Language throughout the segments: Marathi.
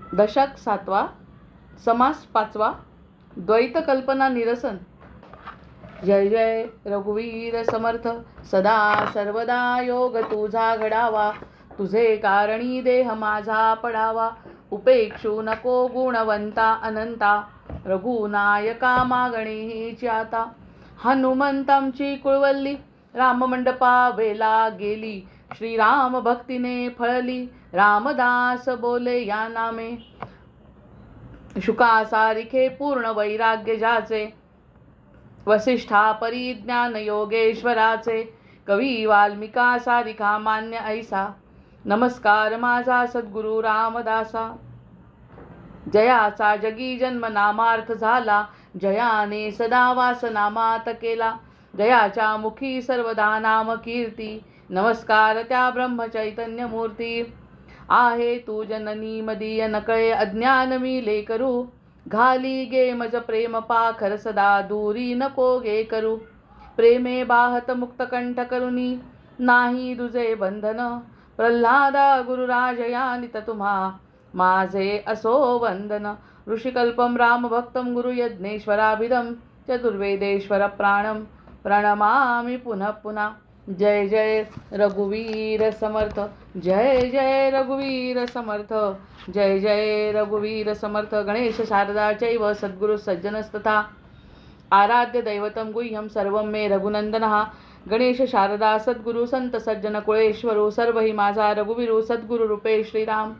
दशक 7वा, समास 5वा, द्वैत कल्पना निरसन. जय जय रघुवीर समर्थ. सदा सर्वदा योग तुझा घडावा, तुझे कारणी देह माझा पडावा. उपेक्षू नको गुणवंता अनंता, रघुनायका मागणी हीची आता. हनुमंतांची कुळवल्ली राममंडपा वेला गेली, श्रीराम भक्तीने फळली. रामदास बोले या नामे, शुका सारिखे पूर्ण वैराग्य ज्याचे. वसिष्ठा परिज्ञान योगेश्वराचे, कवी वाल्मिका सारिखा मान्य ऐसा. नमस्कार माझा सद्गुरु रामदासा. जयाचा जगी जन्म नामार्थ झाला, जयाने सदा वास नामात केला. जयाच्या मुखी सर्वदा नाम कीर्ती, नमस्कार त्या ब्रह्मचैतन्य मूर्ती. आहे तू जननी मदीय नकळे अज्ञान मी लेकरू, घाली गे मज प्रेम पाखर सदा दूरी नको गे करू. प्रेमे बाहत मुक्त कंठ करुनी, नाही दुजे बंधन. प्रल्हादा गुरुराजयानित तुम्हा, माझे असो वंदन. ऋषिकल्पम रामभक्तं गुरुयज्ञेश्वराभिधं, चतुर्वेदेश्वर प्राणं प्रणमामि पुनः पुनः. जय जय रघुवीर समर्थ. जय जय रघुवीर समर्थ. जय जय रघुवीर समर्थ. गणेश शारदा चैव सद्गुरु सज्जनस्तथा, आराध्य दैवतं गुह्यं सर्वं मे रघुनंदनः. गणेश शारदा सद्गुरु संत सज्जन कुळेश्वरू, सर्व ही माझा रघुवीरू सद्गुरु रूपे श्रीराम.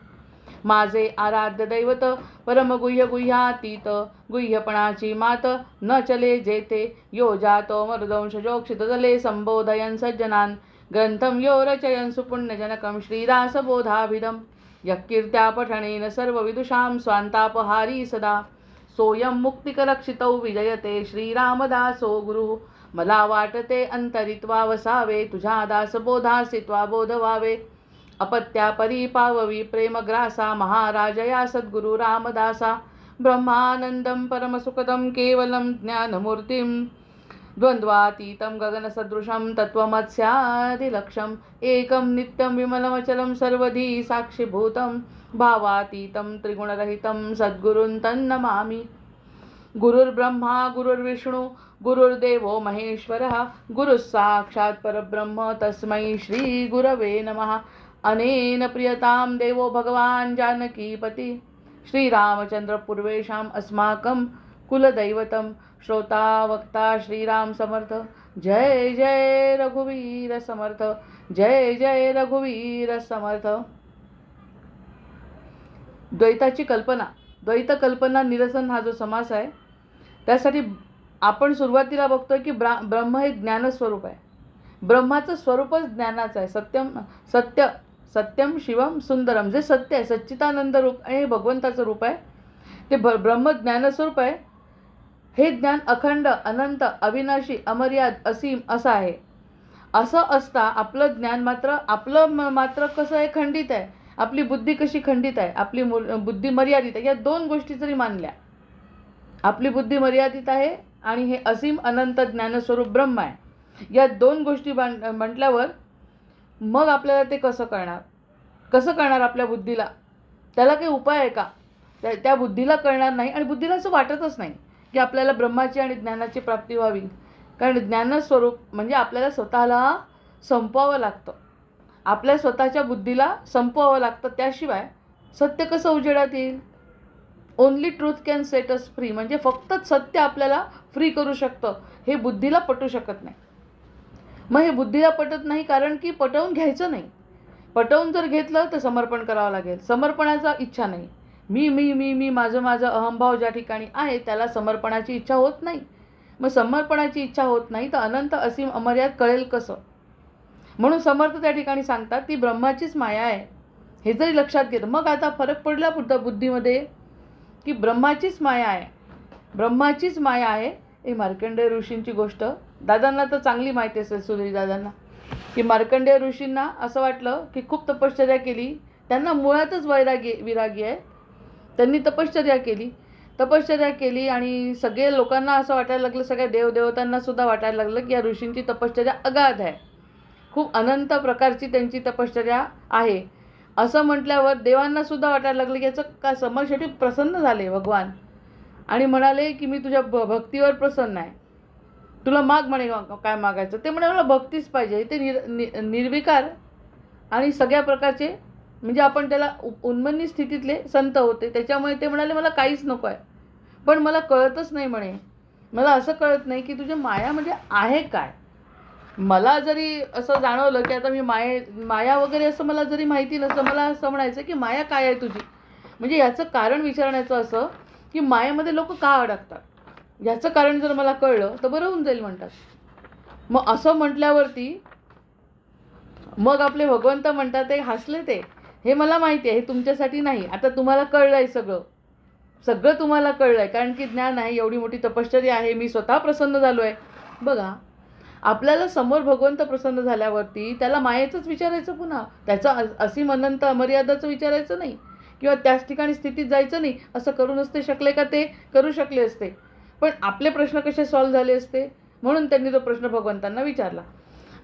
माझे आराध्य दैवत परम गुह्य गुह्यातीत, गुह्यपणाची मात न चले जेते. यो जातो मरुदंश जोक्षित दले, संबोधयन सज्जनान ग्रंथम यो रचयन सुपुण्यजनकं श्रीदासबोधाभिधं. यकीर्त्या पठणेन सर्व विदुषां स्वांतापहारी सदा, सोयम मुक्तिकरक्षितौ विजयते श्रीरामदासो गुरु. मला वाटते अंतरित्वा वसावे, तुझ्या दासबोधासित्वा बोध व्हावे. अपत्या परिपाववी प्रेमग्रासा, महाराजया सद्गुरु रामदासा. ब्रह्मानंदं परमसुखदं केवलं ज्ञानमूर्तिं, द्वंद्वातीतं गगनसदृशं तत्त्वमस्यादिलक्ष्यम्. एकं नित्यं विमलमचलं सर्वधी साक्षिभूतं, भावातीतं त्रिगुणरहितं सद्गुरुं तन्नमामि. गुरुर्ब्रह्मा गुरुर्विष्णु गुरुर्देवो महेश्वरः, गुरुः साक्षात् परब्रह्म तस्मै श्री गुरवे नमः. अनेन प्रियतां देवो भगवान् जानकीपति, श्रीरामचंद्र पूर्वेषाम् अस्माकं कुलदैवतं. श्रोता वक्ता श्रीराम समर्थ. जय जय रघुवीर समर्थ. जय जय रघुवीर समर्थ. द्वैताची कल्पना. द्वैत कल्पना निरसन हा जो समास आहे, त्यासाठी आपण सुरुवातीला बघतोय की ब्रह्म हे ज्ञानस्वरूप आहे. ब्रह्माचं स्वरूपच ज्ञानाचं आहे. सत्यम शिवम सुंदरम, जे सत्य आहे, सच्चिदानंद रूप आहे, हे भगवंताचं रूप आहे. ते ब्रह्म ज्ञानस्वरूप आहे. हे ज्ञान अखंड अनंत अविनाशी अमर्याद असीम असं आहे. असं असता आपलं ज्ञान मात्र कसं आहे, खंडित आहे. आपली बुद्धी कशी खंडित आहे, आपली बुद्धी मर्यादित आहे. या दोन गोष्टी जरी मानल्या, आपली बुद्धी मर्यादित आहे आणि हे असीम अनंत ज्ञानस्वरूप ब्रह्म आहे, या दोन गोष्टी म्हटल्यावर मग आपल्याला ते कसं कळणार आपल्या बुद्धीला? त्याला काही उपाय आहे का? त्या बुद्धीला कळणार नाही. आणि बुद्धीला असं वाटतच नाही की आपल्याला ब्रह्माची आणि ज्ञानाची प्राप्ती व्हावी. कारण ज्ञानस्वरूप म्हणजे आपल्याला स्वतःला संपवावं लागतं. आपल्या स्वतःच्या बुद्धीला संपवावं लागतं. त्याशिवाय सत्य कसं उजेडात येईल? Only truth can set us free. म्हणजे फक्त सत्य आपल्याला फ्री करू शकतं. हे बुद्धीला पटू शकत नाही. मग हे बुद्धीला पटत नाही कारण की पटवून घ्यायचं नाही. पटवून जर घेतलं तर समर्पण करावं लागेल. समर्पणाचा इच्छा नाही. मी मी मी मी माझं अहंभाव ज्या ठिकाणी आहे त्याला समर्पणाची इच्छा होत नाही. मग समर्पणाची इच्छा होत नाही तर अनंत असीम अमर्याद कळेल कसं? म्हणून समर्थ त्या ठिकाणी सांगतात ती ब्रह्माचीच माया आहे. हे जरी लक्षात घेतलं, मग आता फरक पडला बुद्धीमध्ये की ब्रह्माचीच माया आहे. ब्रह्माचीच माया आहे. ही मार्कंडेय ऋषींची गोष्ट दादांना तर चांगली माहिती असेल, सुधीर दादांना, की मार्कंडेय ऋषींना असं वाटलं की खूप तपश्चर्या केली. त्यांना मुळातच विरागी आहे. त्यांनी तपश्चर्या केली आणि सगळे लोकांना असं वाटायला लागलं, सगळ्या देवदेवतांना सुद्धा वाटायला लागलं की या ऋषींची तपश्चर्या अगाध आहे. खूप अनंत प्रकारची त्यांची तपश्चर्या आहे. असं म्हटल्यावर देवांना सुद्धा वाटायला लागलं की याचं का समोर शेवटी प्रसन्न झाले भगवान आणि म्हणाले की मी तुझ्या भक्तीवर प्रसन्न आहे, तुला माग म्हणे काय मागायचं. ते म्हणे मला भक्तीच पाहिजे. ते निर्विकार आणि सगळ्या प्रकारचे म्हणजे आपण त्याला उन्मनी स्थितीतले संत होते. त्याच्यामुळे ते म्हणाले मला काहीच नको आहे, पण मला कळतच नाही म्हणे, मला असं कळत नाही की तुझ्या माया म्हणजे आहे काय. मला जरी असं जाणवलं की आता मी माया वगैरे असं मला जरी माहिती नसतं, मला असं म्हणायचं की माया काय आहे तुझी, म्हणजे याचं कारण विचारण्याचं असं की मायेमध्ये लोक का अडकतात, याचं कारण जर मला कळलं तर बरं होऊन जाईल म्हणतात. मग असं म्हटल्यावरती मग आपले भगवंत म्हणतात, ते हसले ते, हे मला माहिती आहे, हे तुमच्यासाठी नाही, आता तुम्हाला कळलं आहे, सगळं तुम्हाला कळलं आहे, कारण की ज्ञान आहे, एवढी मोठी तपश्चर्या आहे, मी स्वतः प्रसन्न झालो आहे. बघा, आपल्याला समोर भगवंत प्रसन्न झाल्यावरती त्याला मायेचंच विचारायचं, पुन्हा त्याचं असीम अनंत अमर्यादाचं विचारायचं नाही किंवा त्याच ठिकाणी स्थितीत जायचं नाही. असं करू नसते शकले का, ते करू शकले असते, पण आपले प्रश्न कसे सॉल्व्ह झाले असते, म्हणून त्यांनी तो प्रश्न भगवंतांना विचारला.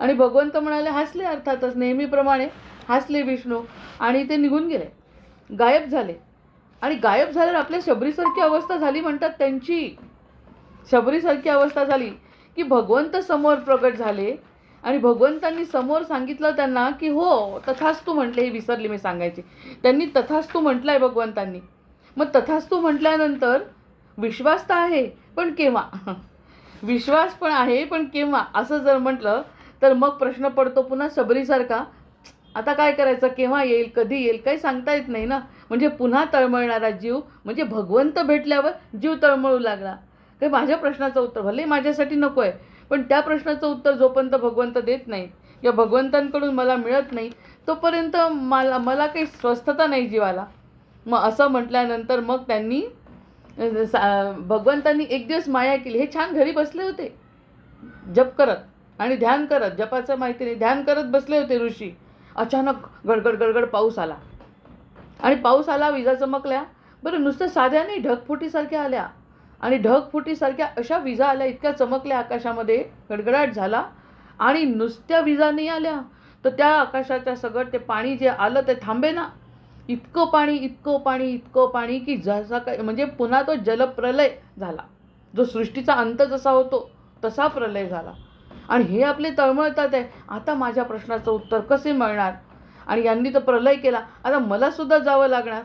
आणि भगवंत म्हणाले, हसले, अर्थातच नेहमीप्रमाणे हसले विष्णू आणि ते निघून गेले, गायब झाले. आणि गायब झाल्यावर आपल्या शबरीसारखी अवस्था झाली म्हणतात, त्यांची शबरीसारखी अवस्था झाली की भगवंत समोर प्रगट झाले आणि भगवंतांनी समोर सांगितलं त्यांना की हो तथास्तु म्हटले, हे विसरले मी सांगायचे, त्यांनी तथास्तु म्हटलं आहे भगवंतांनी. मग तथास्तु म्हटल्यानंतर विश्वास तर आहे पण केव्हा, विश्वास पण आहे पण केव्हा, असं जर म्हटलं तर मग प्रश्न पडतो पुन्हा शबरीसारखा, आता काय करायचं, केव्हा येईल, कधी येईल, काही सांगता येत नाही ना. म्हणजे पुन्हा तळमळणारा जीव, म्हणजे भगवंत भेटल्यावर जीव तळमळू लागला. काही माझ्या प्रश्नाचं उत्तर भले माझ्यासाठी नको आहे, पण त्या प्रश्नाचं उत्तर जोपर्यंत भगवंत देत नाही किंवा भगवंतांकडून मला मिळत नाही तोपर्यंत मला काही स्वस्थता नाही जीवाला. मग असं म्हटल्यानंतर मग त्यांनी भगवंतांनी एक दिवस माया केली. हे छान घरी बसले होते जप करत आणि ध्यान करत, जपाचं माहिती नाही, ध्यान करत बसले होते ऋषी. अचानक गडगड गडगड पाऊस आला आणि पाऊस आला, विजा चमकल्या. बरं, नुसतं साध्या नाही, ढगफुटीसारख्या आल्या आणि ढगफुटीसारख्या अशा विजा आल्या, इतक्या चमकल्या आकाशामध्ये, गडगडाट झाला. आणि नुसत्या विजा नाही आल्या तर त्या आकाशाच्या सगळं ते पाणी जे आलं ते थांबे ना, इतकं पाणी इतकं पाणी इतकं पाणी की जसा काय म्हणजे पुन्हा तो जलप्रलय झाला, जो सृष्टीचा अंत जसा होतो तसा प्रलय झाला. आणि हे आपले तळमळतात आहे, आता माझ्या प्रश्नाचं उत्तर कसे मिळणार, आणि यांनी तर प्रलय केला, आता मला सुद्धा जावं लागणार.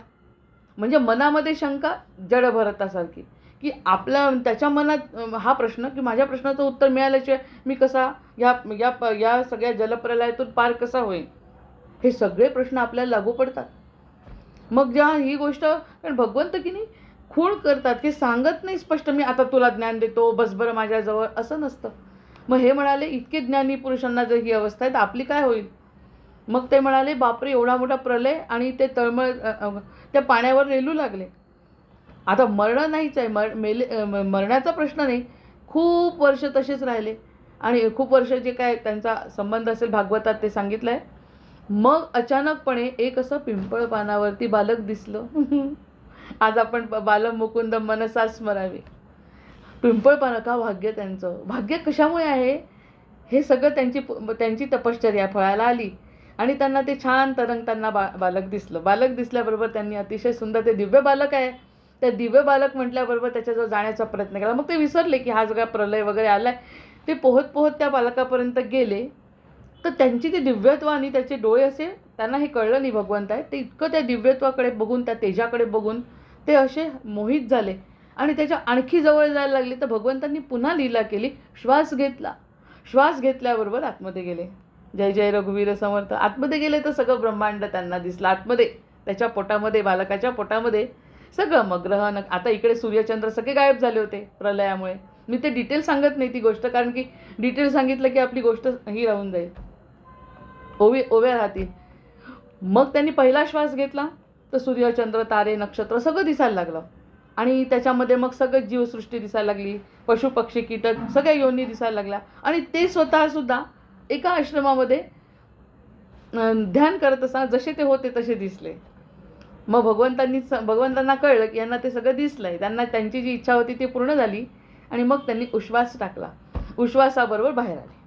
म्हणजे मनामध्ये शंका जड भरतासारखी की आपल्या त्याच्या मनात हा प्रश्न की माझ्या प्रश्नाचं उत्तर मिळाल्याशिवाय मी कसा या सगळ्या जलप्रलयातून पार कसा होईल, हे सगळे प्रश्न आपल्याला लागू पडतात. मग जेव्हा ही गोष्ट, कारण भगवंत की नाही खूण करतात की सांगत नाही स्पष्ट, मी आता तुला ज्ञान देतो बस बरं माझ्याजवळ, असं नसतं. मग हे म्हणाले, इतके ज्ञानी पुरुषांना जर ही अवस्था आहे तर आपली काय होईल. मग ते म्हणाले, बापरे, एवढा मोठा प्रलय, आणि ते त्या पाण्यावर रेलू लागले. आता मरण नाहीच आहे, मरण्याचा प्रश्न नाही, खूप वर्ष तसेच राहिले आणि खूप वर्ष जे काय त्यांचा संबंध असेल भागवतात ते सांगितलं आहे. मग अचानकपणे एक असं पिंपळ पानावरती बालक दिसलं. आज आपण बालम मुकुंद मनसा स्मरावे. पिंपळ पानं, का भाग्य त्यांचं, भाग्य कशामुळे आहे, हे सगळं त्यांची तपश्चर्या फळाला आली आणि त्यांना ते छान तरंगताना बालक दिसलं. बालक दिसल्याबरोबर त्यांनी अतिशय सुंदर, ते दिव्य बालक आहे, त्या दिव्य बालक म्हटल्याबरोबर त्याच्याजवळ जाण्याचा प्रयत्न केला. मग ते विसरले की हा सगळा प्रलय वगैरे आलाय. ते पोहत पोहत त्या बालकापर्यंत गेले तर त्यांची ती दिव्यत्व आणि त्याचे डोळे असे, त्यांना हे कळलं नाही भगवंत आहे ते, इतकं त्या दिव्यत्वाकडे बघून, त्या तेजाकडे बघून ते असे मोहित झाले आणि त्याच्या आणखी जवळ जायला लागले. तर भगवंतांनी पुन्हा लीला केली, श्वास घेतला, श्वास घेतल्याबरोबर आतमध्ये गेले. जय जय रघुवीर समर्थ. आतमध्ये गेले तर सगळं ब्रह्मांड त्यांना दिसलं. आतमध्ये त्याच्या पोटामध्ये, बालकाच्या पोटामध्ये सगळं, मग ग्रहण, आता इकडे सूर्यचंद्र सगळे गायब झाले होते प्रलयामुळे. मी ते डिटेल सांगत नाही ती गोष्ट, कारण की डिटेल सांगितलं की आपली गोष्ट ही राहून जाईल, ओव्या राहतील. मग त्यांनी पहिला श्वास घेतला तर सूर्यचंद्र, तारे, नक्षत्र सगळं दिसायला लागलं आणि त्याच्यामध्ये मग सगळं जीवसृष्टी दिसायला लागली, पशु पक्षी कीटक सगळ्या योनी दिसायला लागल्या आणि ते स्वतःसुद्धा एका आश्रमामध्ये ध्यान करत असताना जसे ते होते तसे दिसले. मग भगवंतांना कळलं की यांना ते सगळं दिसलंय, त्यांना त्यांची जी इच्छा होती ती पूर्ण झाली आणि मग त्यांनी उश्वास टाकला. उश्वासाबरोबर बाहेर आले.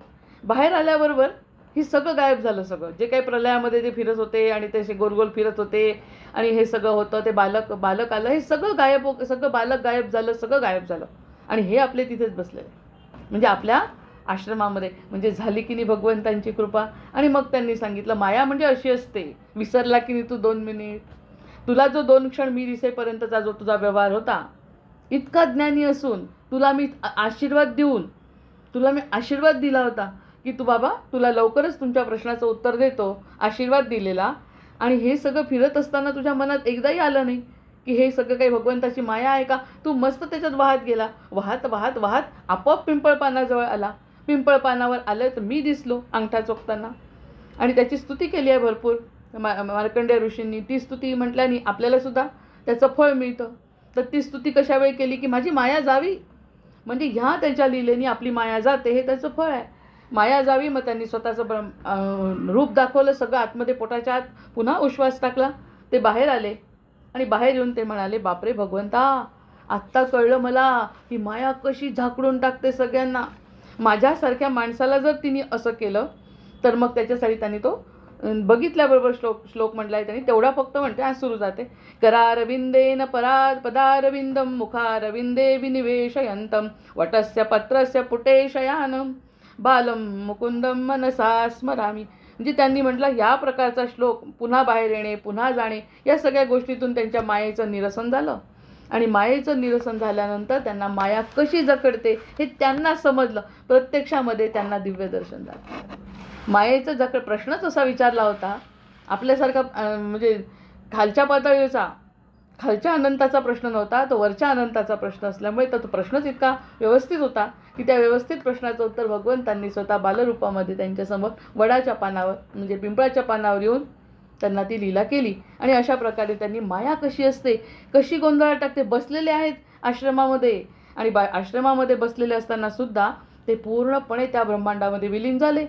बाहेर आल्याबरोबर ही सगळं गायब झालं. सगळं जे काही प्रलयामध्ये ते फिरत होते आणि ते असे गोल गोल फिरत होते आणि हे सगळं होतं, ते बालक बालक आलं, हे सगळं गायब सगळं बालक गायब झालं, सगळं गायब झालं. आणि हे आपले तिथेच बसलेले, म्हणजे आपल्या आश्रमामध्ये. म्हणजे झाली की नाही भगवंतांची कृपा. आणि मग त्यांनी सांगितलं, माया म्हणजे अशी असते, विसरला की नाही तू 2 मिनिट, तुला जो 2 क्षण मी दिसेपर्यंतचा जो तुझा व्यवहार होता, इतका ज्ञानी असून तुला मी आशीर्वाद देऊन, तुला मी आशीर्वाद दिला होता की तू बाबा, तुला लवकरच तुमच्या प्रश्नाचं उत्तर देतो, आशीर्वाद दिलेला. आणि हे सगळं फिरत असताना तुझ्या मनात एकदाही आलं नाही की हे सगळं काही भगवंताची माया आहे का? तू मस्त त्याच्यात वाहत गेला, वाहत वाहत वाहत आपोआप पिंपळपानाजवळ आला. पिंपळपानावर आलं तर मी दिसलो अंगठा चोखताना. आणि त्याची स्तुती केली आहे भरपूर मार्कंडेय ऋषींनी. ती स्तुती म्हटल्याने आपल्याला सुद्धा त्याचं फळ मिळतं. तर ती स्तुती कशा वेळी केली की माझी माया जावी, म्हणजे ह्या त्यांच्या लीलेनी आपली माया जाते, हे त्याचं फळ आहे. माया जावी. मग त्यांनी स्वतःचं रूप दाखवलं, सगळं आतमध्ये पोटाच्या आत पुन्हा उश्वास टाकला. ते बाहेर आले आणि बाहेर येऊन ते म्हणाले, बापरे भगवंता, आत्ता कळलं मला की माया कशी झाकडून टाकते सगळ्यांना. माझ्यासारख्या माणसाला जर तिने असं केलं तर मग त्याच्यासाठी त्यांनी तो बघितल्याबरोबर श्लोक म्हटला आहे त्यांनी, तेवढा फक्त म्हणते. आज सुरू जाते, करारविंदेन पदारविंदम मुखारविंदे विनिवेशयंतम वटस्य पत्रस्य पुटे शयानम बालम मुकुंदम मनसा स्मरामी. म्हणजे त्यांनी म्हटलं या प्रकारचा श्लोक, पुन्हा बाहेर येणे, पुन्हा जाणे, या सगळ्या गोष्टीतून त्यांच्या मायेचं निरसन झालं. आणि मायेचं निरसन झाल्यानंतर त्यांना माया कशी जखडते हे त्यांना समजलं. प्रत्यक्षामध्ये त्यांना दिव्य दर्शन झालं. मायेचं जखड प्रश्नच असा विचारला होता आपल्यासारखा, म्हणजे खालच्या पातळीचा, खालच्या अनंताचा प्रश्न नव्हता, तो वरच्या अनंताचा प्रश्न असल्यामुळे तो प्रश्नच इतका व्यवस्थित होता की त्या व्यवस्थित प्रश्नाचं उत्तर भगवंतांनी स्वतः बालरूपामध्ये त्यांच्यासमोर वडाच्या पानावर, म्हणजे पिंपळाच्या पानावर येऊन त्यांना ती लीला केली. आणि अशा प्रकारे त्यांनी माया कशी असते, कशी गोंधळात टाकते. बसलेले आहेत आश्रमामध्ये, आणि आश्रमामध्ये बसलेले असताना सुद्धा ते पूर्णपणे त्या ब्रह्मांडामध्ये विलीन झाले,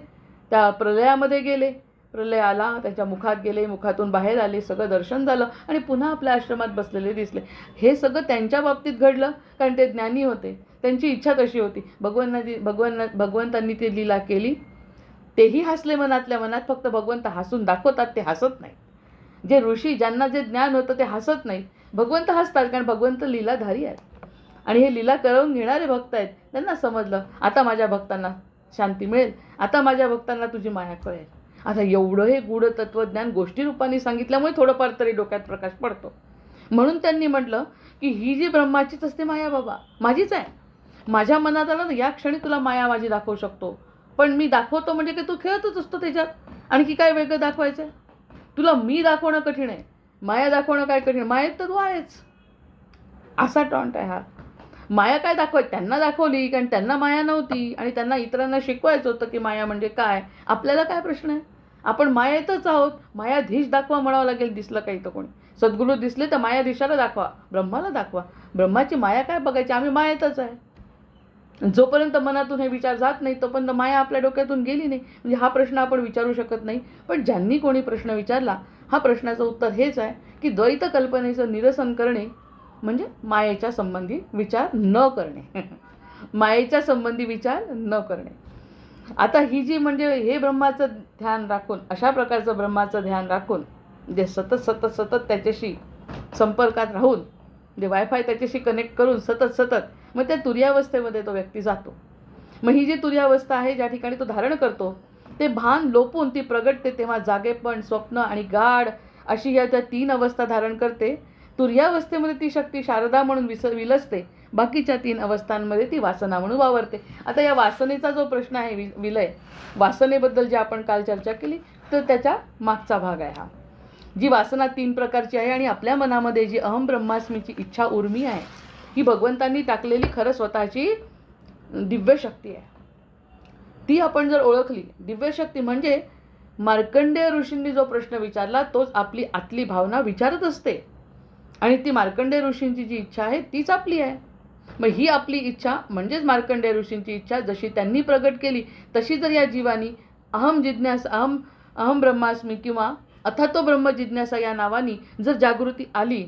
त्या प्रलयामध्ये गेले. प्रलय आला, त्यांच्या मुखात गेले, मुखातून बाहेर आले, सगळं दर्शन झालं आणि पुन्हा आपल्या आश्रमात बसलेले दिसले. हे सगळं त्यांच्या बाबतीत घडलं कारण ते ज्ञानी होते, त्यांची इच्छा तशी होती. भगवंतांनी ती लीला केली. तेही हसले मनातल्या मनात. फक्त भगवंत हसून दाखवतात, ते हसत नाही. जे ऋषी, ज्यांना जे ज्ञान होतं ते हसत नाहीत, भगवंत हसतात, कारण भगवंत लीलाधारी आहेत आणि हे लीला करवून घेणारे भक्त आहेत. त्यांना समजलं आता माझ्या भक्तांना शांती मिळेल, आता माझ्या भक्तांना तुझी माया कळेल. आता एवढं हे गूढ तत्वज्ञान गोष्टी रूपाने सांगितल्यामुळे थोडंफार तरी डोक्यात प्रकाश पडतो. म्हणून त्यांनी म्हटलं की ही जी ब्रह्माचीच असते माया बाबा, माझीच आहे. माझ्या मनात आलं ना, या क्षणी तुला माया माझी दाखवू शकतो, पण मी दाखवतो म्हणजे की तू खेळतच असतो त्याच्यात, आणखी काय वेगळं दाखवायचं आहे तुला? मी दाखवणं कठीण आहे, माया दाखवणं काय कठीण? मायेत तर तू आहेच. असा टॉन्ट आहे हा. माया काय दाखवायची? त्यांना दाखवली कारण त्यांना माया नव्हती आणि त्यांना इतरांना शिकवायचं होतं की माया म्हणजे काय. आपल्याला काय प्रश्न आहे? आपण मायेतच आहोत. मायाधीश दाखवा म्हणावं लागेल. दिसलं काही तर कोणी सद्गुरू दिसले तर मायाधीशाला दाखवा, ब्रह्माला दाखवा. ब्रह्माची माया काय बघायची? आम्ही मायेतच आहे. जोपर्यंत मनातून हे विचार जात नाही तोपर्यंत माया आपल्या डोक्यातून गेली नाही. म्हणजे हा प्रश्न आपण विचारू शकत नाही. पण ज्यांनी कोणी प्रश्न विचारला, हा प्रश्नाचं उत्तर हेच आहे की द्वैत कल्पनेचं निरसन करणे म्हणजे मायेच्या संबंधी विचार न करणे. मायेच्या संबंधी विचार न करणे. आता ही जी म्हणजे हे ब्रह्माचं ध्यान राखून, अशा प्रकारचं ब्रह्माचं ध्यान राखून, जे सतत सतत सतत त्याच्याशी संपर्कात राहून, जे वायफाय त्याच्याशी कनेक्ट करून सतत सतत मग त्या तुर्यावस्थेमध्ये तो व्यक्ती जातो. मग ही जी तुर्यावस्था आहे, ज्या ठिकाणी तो धारण करतो, ते भान लोपून ती प्रगटते, तेव्हा जागेपण, स्वप्न आणि गाढ अशी या त्या 3 अवस्था धारण करते. तुर्यावस्थेमध्ये ती शक्ती शारदा म्हणून विलसते. बाकीच्या 3 अवस्थांमध्ये ती वासना म्हणून वावरते. आता या वासनेचा जो प्रश्न आहे, विलय, वासनेबद्दल जे आपण काल चर्चा केली, तर त्याच्या मागचा भाग आहे हा. जी वासना 3 प्रकारची आहे आणि आपल्या मनामध्ये जी अहम ब्रह्मास्मीची इच्छा उर्मी आहे, ही भगवंतांनी टाकलेली खरं स्वतःची दिव्य शक्ती आहे. ती आपण जर ओळखली, दिव्य शक्ती म्हणजे मार्कंडेय ऋषींनी जो प्रश्न विचारला तोच आपली आतली भावना विचारत असते. आणि ती मार्कंडेय ऋषींची जी इच्छा आहे तीच आपली आहे. मग ही आपली इच्छा म्हणजेच मार्कंडेय ऋषींची इच्छा जशी त्यांनी प्रगट केली, तशी जर या जीवानी अहम ब्रह्मास्मी किंवा अथातो ब्रह्म जिज्ञासा या नावानी जर जागृती आली,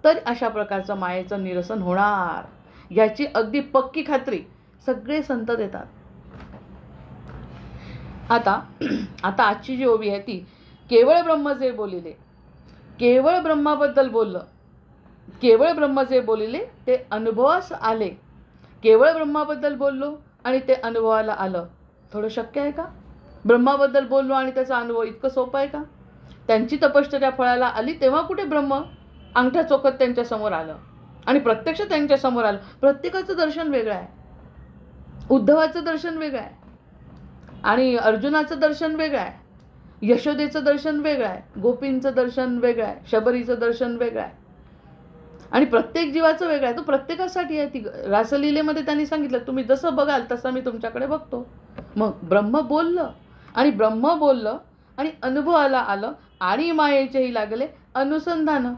तर अशा प्रकारचं मायेचं निरसन होणार, याची अगदी पक्की खात्री सगळे संत देतात. आता आता आजची जी ओवी आहे ती केवळ ब्रह्म जे बोलिले, केवळ ब्रह्माबद्दल बोललं, केवळ ब्रह्म जे बोलिले ते अनुभवास आले. केवळ ब्रह्माबद्दल बोललो आणि ते अनुभवाला आलं. थोडं शक्य आहे का? ब्रह्माबद्दल बोललो आणि त्याचा अनुभव इतकं सोपं आहे का? त्यांची तपश्चर्या फळाला आली तेव्हा कुठे ब्रह्म अंगठ्या चोखत त्यांच्यासमोर आलं आणि प्रत्यक्ष त्यांच्यासमोर आलं. प्रत्येकाचं दर्शन वेगळं आहे. उद्धवाचं दर्शन वेगळं आहे आणि अर्जुनाचं दर्शन वेगळं आहे, यशोदेचं दर्शन वेगळं आहे, गोपींचं दर्शन वेगळं आहे, शबरीचं दर्शन वेगळं आहे आणि प्रत्येक जीवाचं वेगळं आहे. तो प्रत्येकासाठी आहे. ती रासलीलेमध्ये त्यांनी सांगितलं, तुम्ही जसं बघाल तसं मी तुमच्याकडे बघतो. मग ब्रह्म बोललं आणि अनुभवाला आलं आणि मायेचेही लागले अनुसंधान.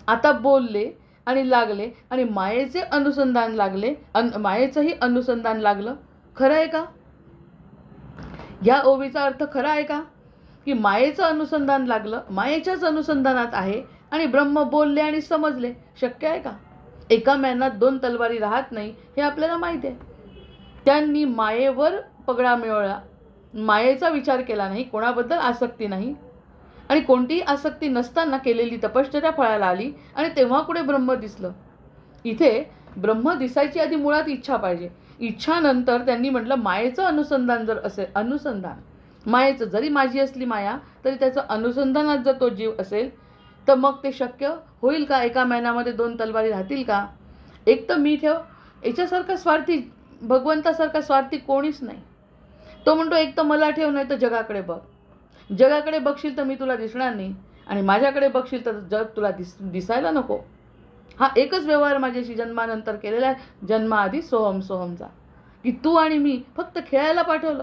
आता बोलले आणि लागले आणि मायेचे अनुसंधान लागले, मायेचंही अनुसंधान लागलं. खरं आहे का? या ओवीचा अर्थ खरा आहे का की मायेचं अनुसंधान लागलं, मायेच्याच अनुसंधानात आहे आणि ब्रह्म बोलले आणि समजले? शक्य आहे का? एका म्यानात दोन तलवारी राहत नाही हे आपल्याला माहिती आहे. त्यांनी मायेवर पगडा मिळवला, मायेचा विचार केला नाही, कोणाबद्दल आसक्ती नाही आणि कोणतीही आसक्ती नसताना केलेली तपश्चर्या फळाला आली आणि तेव्हा कुठे ब्रह्म दिसलं. इथे ब्रह्म दिसायची आधी मुळात इच्छा पाहिजे. इच्छानंतर त्यांनी म्हटलं मायेचं अनुसंधान जर असेल, अनुसंधान मायेचं, जरी माझी असली माया तरी त्याचं अनुसंधानात जर तो जीव असेल तर मग ते शक्य होईल का? एका मैनामध्ये दोन तलवारी राहतील का? एक तर मी ठेव, याच्यासारखा स्वार्थी, भगवंतासारखा स्वार्थी कोणीच नाही. तो म्हणतो एक तर मला ठेव, नाही तर जगाकडे बघ. जगाकडे बघशील तर मी तुला दिसणार नाही आणि माझ्याकडे बघशील तर जग तुला दिसायला नको. हा एकच व्यवहार माझ्याशी जन्मानंतर केलेला आहे, जन्माआधी सोहम सोहमचा, की तू आणि मी फक्त खेळायला पाठवलं.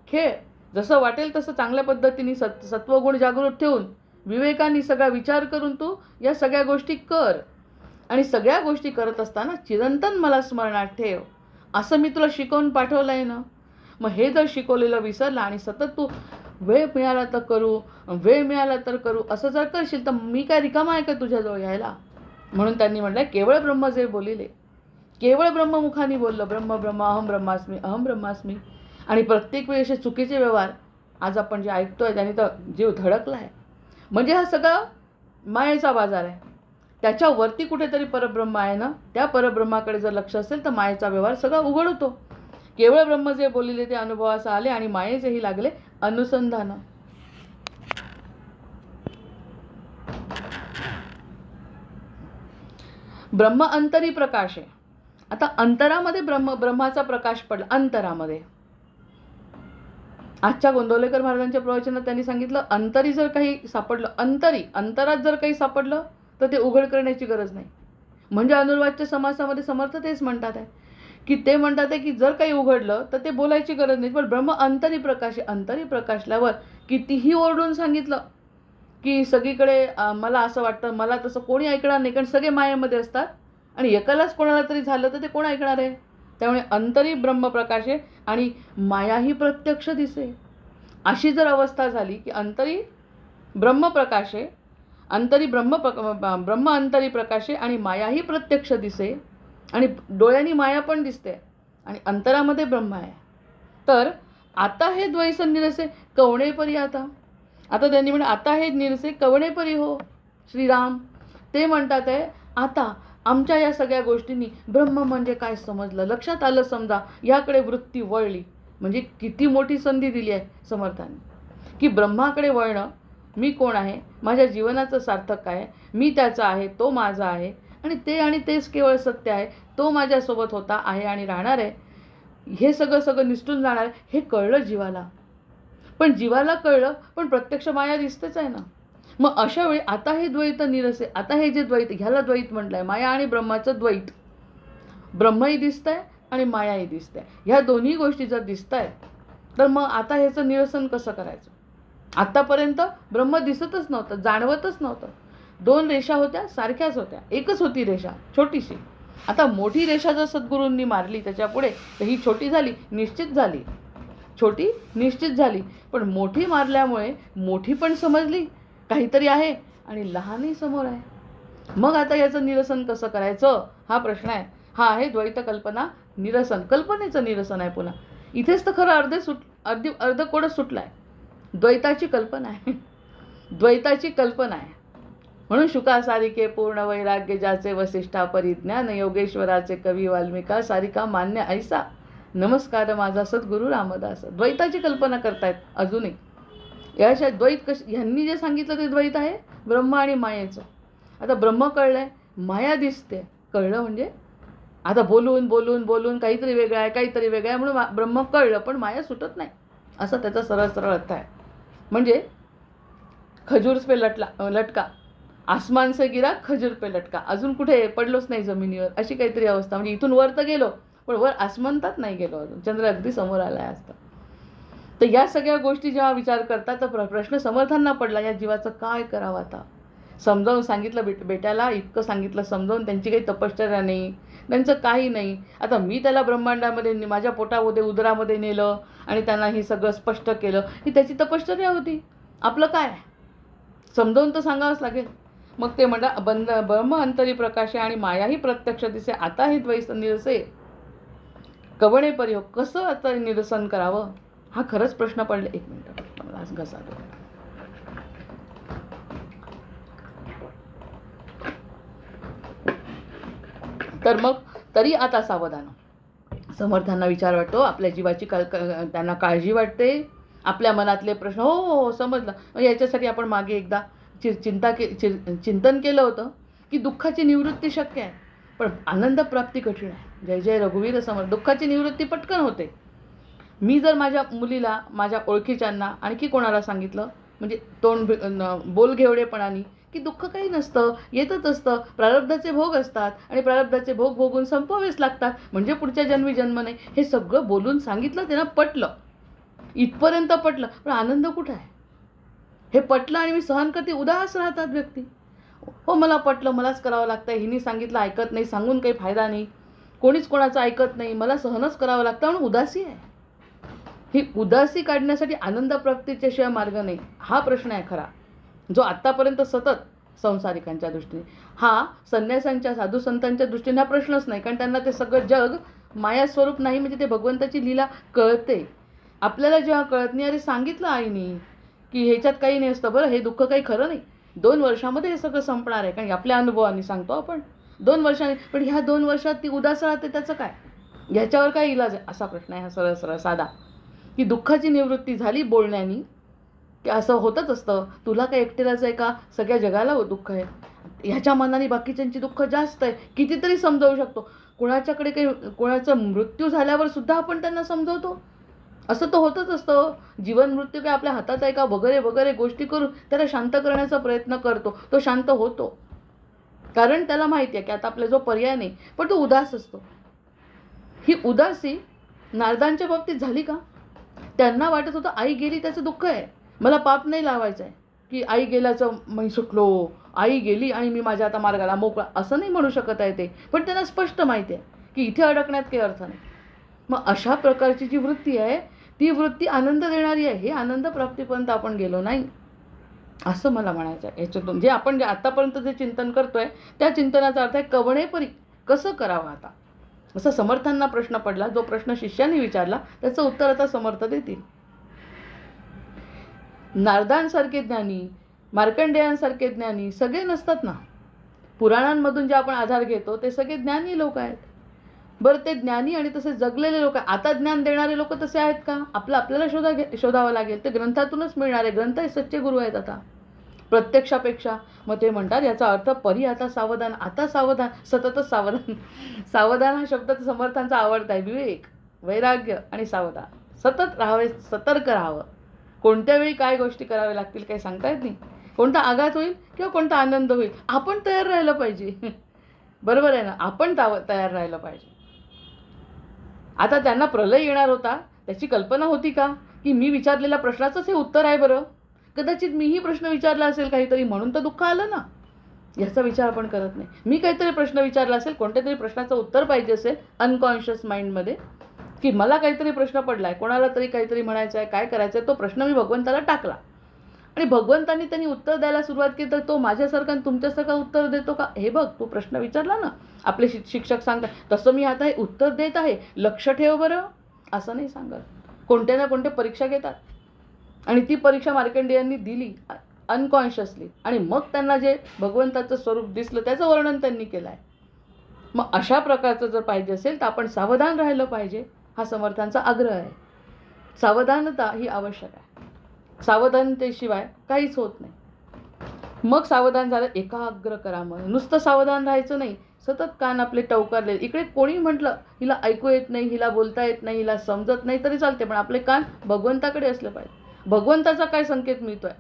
खेळ, जसं वाटेल तसं चांगल्या पद्धतीने सत्वगुण जागृत ठेवून विवेकाने सगळा विचार करून तू या सगळ्या गोष्टी कर आणि सगळ्या गोष्टी करत असताना चिरंतन मला स्मरणात ठेव, असं मी तुला शिकवून पाठवलं आहे ना. मग हे जर शिकवलेलं विसरला आणि सतत तू वेळ मिळाला तर करू, वेळ मिळाला तर करू असं जर करशील तर मी काय रिकामा आहे का तुझ्याजवळ यायला? म्हणून त्यांनी म्हटलं केवळ ब्रह्म जे बोलिले, केवळ ब्रह्ममुखाने बोललं, ब्रह्म ब्रह्म अहम ब्रह्मास्मी, अहम ब्रह्मास्मी. आणि प्रत्येक वेळी असे चुकीचे व्यवहार आज आपण जे ऐकतोय त्याने तर जीव धडकला आहे. म्हणजे हा सगळा मायेचा बाजार आहे. त्याच्यावरती कुठेतरी परब्रह्म आहे ना, त्या परब्रह्माकडे जर लक्ष असेल तर मायेचा व्यवहार सगळा उघड होतो. केवळ ब्रह्म जे बोलिले ते अनुभवास आले आणि मायेचेही लागले अनुसंधान. ब्रह्म अंतरी प्रकाश आहे. आता अंतरामध्ये ब्रह्माचा प्रकाश पडला. अंतरामध्ये आजच्या गोंदवलेकर महाराजांच्या प्रवचनात त्यांनी सांगितलं, अंतरी जर काही सापडलं, अंतरात जर काही सापडलं तर ते उघड करण्याची गरज नाही. म्हणजे अनुर्वाच्य समासामध्ये समर्थ तेच म्हणतात आहे की ते म्हणतात आहे की जर काही उघडलं तर ते बोलायची गरज नाही. पण ब्रह्म अंतरी प्रकाश आहे. अंतरी प्रकाशल्यावर कितीही ओरडून सांगितलं की सगळीकडे मला असं वाटतं, मला तसं कोणी ऐकणार नाही, कारण सगळे मायेमध्ये असतात आणि एकालाच कोणाला तरी झालं तर ते कोण ऐकणार आहे? त्यामुळे अंतरी ब्रह्मप्रकाश आहे आणि मायाही प्रत्यक्ष दिसे. अशी जर अवस्था झाली की अंतरी ब्रह्मप्रकाश आहे, ब्रह्म अंतरी प्रकाश आहे आणि मायाही प्रत्यक्ष दिसे आणि डोळ्यांनी माया पण दिसते आणि अंतरामध्ये ब्रह्म आहे. तर आता हे द्वैत निरसे कवणेपरी. आता त्यांनी म्हणे आता हे निरसे कवणेपरी हो श्रीराम. ते म्हणतात आहे आता आमच्या या सगळ्या गोष्टींनी ब्रह्म म्हणजे काय समजलं, लक्षात आलं. समजा याकडे वृत्ती वळली म्हणजे किती मोठी संधी दिली आहे समर्थांनी की ब्रह्माकडे वळणं. मी कोण आहे, माझ्या जीवनाचं सार्थक काय, मी त्याचा आहे, तो माझा आहे आणि तेच केवळ सत्य आहे. तो माझ्यासोबत होता, आहे आणि राहणार आहे. हे सगळं निसटून जाणार हे कळलं जीवाला. पण जीवाला कळलं पण प्रत्यक्ष माया दिसतेच आहे ना. मग अशा वेळी आता हे द्वैत निरसे, आता हे जे द्वैत, ह्याला द्वैत म्हटलंय, माया आणि ब्रह्माचं द्वैत. ब्रह्मही दिसतंय आणि मायाही दिसते. ह्या दोन्ही गोष्टी जर दिसत आहेत तर मग आता ह्याचं निरसन कसं करायचं? आतापर्यंत ब्रह्म दिसतच नव्हतं, जाणवतच नव्हतं. दोन रेषा होत्या, सारख्याच होत्या, एकच होती रेषा छोटीशी. आता मोठी रेषा जर सद्गुरूंनी मारली त्याच्या पुढे तर ही छोटी झाली, निश्चित झाली, छोटी निश्चित झाली. पण मोठी मारल्यामुळे मोठी पण समजली काहीतरी आहे आणि लहानही समोर आहे. मग आता याचं निरसन कसं करायचं हा प्रश्न आहे. हा आहे द्वैत कल्पना निरसन, कल्पनेचं निरसन आहे. पुन्हा इथेच तर खरं अर्ध कोडच सुटला आहे. द्वैताची कल्पना आहे. द्वैताची कल्पना आहे. म्हणून शुका सारिके पूर्ण वैराग्य ज्याचे वसिष्ठा परिज्ञान योगेश्वराचे कवी वाल्मिका सारिका मान्य ऐसा नमस्कार माझा सद्गुरू रामदास. द्वैताची कल्पना करतायत अजूनही. याशिवाय द्वैत ह्यांनी जे सांगितलं ते द्वैत आहे ब्रह्म आणि मायेचं. आता ब्रह्म कळलंय, माया दिसते. कळलं म्हणजे आता बोलून बोलून बोलून काहीतरी वेगळं आहे काहीतरी वेगळं आहे म्हणून ब्रह्म कळलं, पण माया सुटत नाही. असं त्याचा सरळ सरळ अर्थ आहे. म्हणजे खजूर पे लटका आसमान से गिरा खजूर पे लटका. अजून कुठे पडलोच नाही जमिनीवर, अशी काहीतरी अवस्था. म्हणजे इथून वर तर गेलो पण वर आसमंतात नाही गेलो अजून. चंद्र अगदी समोर आला आहे असतं. तर या सगळ्या गोष्टी जेव्हा विचार करतात तर प्रश्न समर्थांना पडला, या जीवाचं काय करावं आता. समजावून सांगितलं बेट्याला, इतकं सांगितलं समजावून, त्यांची काही तपश्चर्या नाही, त्यांचं काही नाही. आता मी त्याला ब्रह्मांडामध्ये माझ्या पोटामध्ये उदरामध्ये नेलं आणि त्यांना हे सगळं स्पष्ट केलं, ही त्याची तपश्चर्या होती. आपलं काय समजावून तर सांगावंच लागेल. मग ते म्हणा ब्रह्म अंतरी प्रकाशे आणि मायाही प्रत्यक्ष दिसे, आता हे द्वैत निरसे कवणे परियोग. कसं आता निरसन करावं हा खरंच प्रश्न पडले. एक मिनिट मला आज घसा. तर मग तरी आता सावधान. समर्थांना विचार वाटतो, आपल्या जीवाची त्यांना काळजी वाटते, आपल्या मनातले प्रश्न. हो समजलं. याच्यासाठी आपण मागे एकदा चिंतन केलं होतं की दुःखाची निवृत्ती शक्य आहे पण आनंद प्राप्ती कठीण आहे. जय जय रघुवीर समर्थ. दुःखाची निवृत्ती पटकन होते. मी जर माझ्या मुलीला, माझ्या ओळखीच्यांना, आणखी कोणाला सांगितलं म्हणजे बोलघेवडेपणाने की दुःख काही नसतं, येतच असतं, प्रारब्धाचे भोग असतात आणि प्रारब्धाचे भोग भोगून संपवावेच लागतात, म्हणजे पुढच्या जन्मी जन्म नाही, हे सगळं बोलून सांगितलं, त्यांना पटलं, इथपर्यंत पटलं. पण आनंद कुठं आहे? हे पटलं आणि मी सहन करते, उदास राहतात व्यक्ती. हो मला पटलं, मलाच करावं लागतं, हिनी सांगितलं ऐकत नाही, सांगून काही फायदा नाही, कोणीच कोणाचं ऐकत नाही, मला सहनच करावं लागतं म्हणून उदासी आहे. ही उदासी काढण्यासाठी आनंद प्राप्तीच्या शिवाय मार्ग नाही, हा प्रश्न आहे खरा, जो आत्तापर्यंत सतत संसारिकांच्या दृष्टीने, हा संन्यासांच्या साधू संतांच्या दृष्टीने हा प्रश्नच नाही. कारण त्यांना ते सगळं जग माया स्वरूप नाही, म्हणजे ते भगवंताची लीला कळते. आपल्याला जेव्हा कळत नाही, अरे सांगितलं आईनी की ह्याच्यात काही नाही असतं, बरं हे दुःख काही खरं नाही, 2 वर्षामध्ये हे सगळं संपणार आहे. कारण आपल्या अनुभवाने सांगतो आपण 2 वर्षांनी, पण ह्या 2 वर्षात ती उदास राहते, त्याचं काय, ह्याच्यावर काय इलाज आहे, असा प्रश्न आहे हा सरळ सरळ साधा. की दुःखाची निवृत्ती झाली बोलण्यानी की असं होतच असतं. तुला काय एकटेलाच आहे का, सगळ्या जगाला दुःख आहे, ह्याच्या मनाने बाकीच्यांची दुःख जास्त आहे, कितीतरी समजावू शकतो. कोणाच्याकडे काही कोणाचा मृत्यू झाल्यावर सुद्धा आपण त्यांना समजवतो, असं तर होतच असतं. जीवन मृत्यू काय आपल्या हातात आहे का, वगैरे वगैरे गोष्टी करून त्याला शांत करण्याचा प्रयत्न करतो, तो शांत होतो, कारण त्याला माहिती आहे की आता आपला जो पर्याय नाही, पण तो उदास असतो. ही उदासी नारदांच्या बाबतीत झाली का? त्यांना वाटत होतं आई गेली त्याचं दुःख आहे, मला पाप नाही लावायचं आहे की आई गेल्याचं मी सुटलो, आई गेली आणि मी माझ्या आता मार्गाला मोकळा, असं नाही म्हणू शकत आहे ते. पण त्यांना स्पष्ट माहिती आहे की इथे अडकण्यात काही अर्थ नाही. मग अशा प्रकारची जी वृत्ती आहे ती वृत्ती आनंद देणारी आहे. हे आनंद प्राप्तीपर्यंत आपण गेलो नाही, असं मला म्हणायचं आहे. याच्यातून जे आपण आतापर्यंत जे चिंतन करतोय त्या चिंतनाचा अर्थ आहे कवणेपरी कसं करावं आता. असं समर्थांना प्रश्न पडला, जो प्रश्न शिष्याने विचारला त्याचं उत्तर आता समर्थ देतील. नारदांसारखे ज्ञानी, मार्कंडेयांसारखे ज्ञानी सगळे नसतात ना. पुराणांमधून जे आपण आधार घेतो ते सगळे ज्ञानी लोक आहेत. बरं ते ज्ञानी आणि तसे जगलेले लोक, आता ज्ञान देणारे लोक तसे आहेत का? आपल्याला शोधावं लागेल. ते ग्रंथातूनच मिळणार आहे. ग्रंथ हे सच्चे गुरु आहेत आता प्रत्यक्षापेक्षा. मग ते म्हणतात याचा अर्थ परी आता सावधान, आता सावधान, सततच सावधान. सावधान हा शब्द समर्थांचा आवडता आहे. विवेक, वैराग्य आणि सावधान, सतत राहावे, सतर्क राहावं. कोणत्या वेळी काय गोष्टी कराव्या लागतील काही सांगता येत नाही. कोणता आघात होईल किंवा कोणता आनंद होईल, आपण तयार राहिलं पाहिजे. बरोबर आहे ना, आपण तयार राहिलं पाहिजे. आता त्यांना प्रलय येणार होता त्याची कल्पना होती का, की मी विचारलेल्या प्रश्नाचंच हे उत्तर आहे? बरं कदाचित मीही प्रश्न विचारला असेल काहीतरी, म्हणून तर दुःख आलं ना, याचा विचार आपण करत नाही. मी काहीतरी प्रश्न विचारला असेल, कोणत्या तरी प्रश्नाचं उत्तर पाहिजे असेल अनकॉन्शियस माइंडमध्ये, की मला काहीतरी प्रश्न पडला आहे, कोणाला तरी काहीतरी म्हणायचं आहे, काय करायचं आहे, तो प्रश्न मी भगवंताला टाकला आणि भगवंतांनी त्यांनी उत्तर द्यायला सुरुवात केली. तर तो माझ्यासारखा आणि तुमच्यासारखा उत्तर देतो का? हे बघ तू प्रश्न विचारला ना, आपले शिक्षक सांगतात तसं मी आता हे उत्तर देत आहे, लक्ष ठेव बरं, असं नाही सांगत. कोणत्या ना कोणत्या परीक्षा घेतात आणि ती परीक्षा मार्कंडेयांनी दिली अनकॉन्शियसली आणि मग त्यांना जे भगवंताचं स्वरूप दिसलं त्याचं वर्णन त्यांनी केलं आहे. मग अशा प्रकारचं जर पाहिजे असेल तर आपण सावधान राहिलं पाहिजे, हा समर्थांचा आग्रह आहे. सावधानता ही आवश्यक आहे. सावधानतेशिवाय काहीच होत नाही. मग सावधान झालं, एकाग्र करा मन. नुसतं सावधान राहायचं नाही, सतत कान आपले टवकारले. इकडे कोणी म्हटलं हिला ऐकू येत नाही, हिला बोलता येत नाही, हिला समजत नाही तरी चालते, पण आपले कान भगवंताकडे असले पाहिजे. भगवंताचा काय संकेत मिळतोय,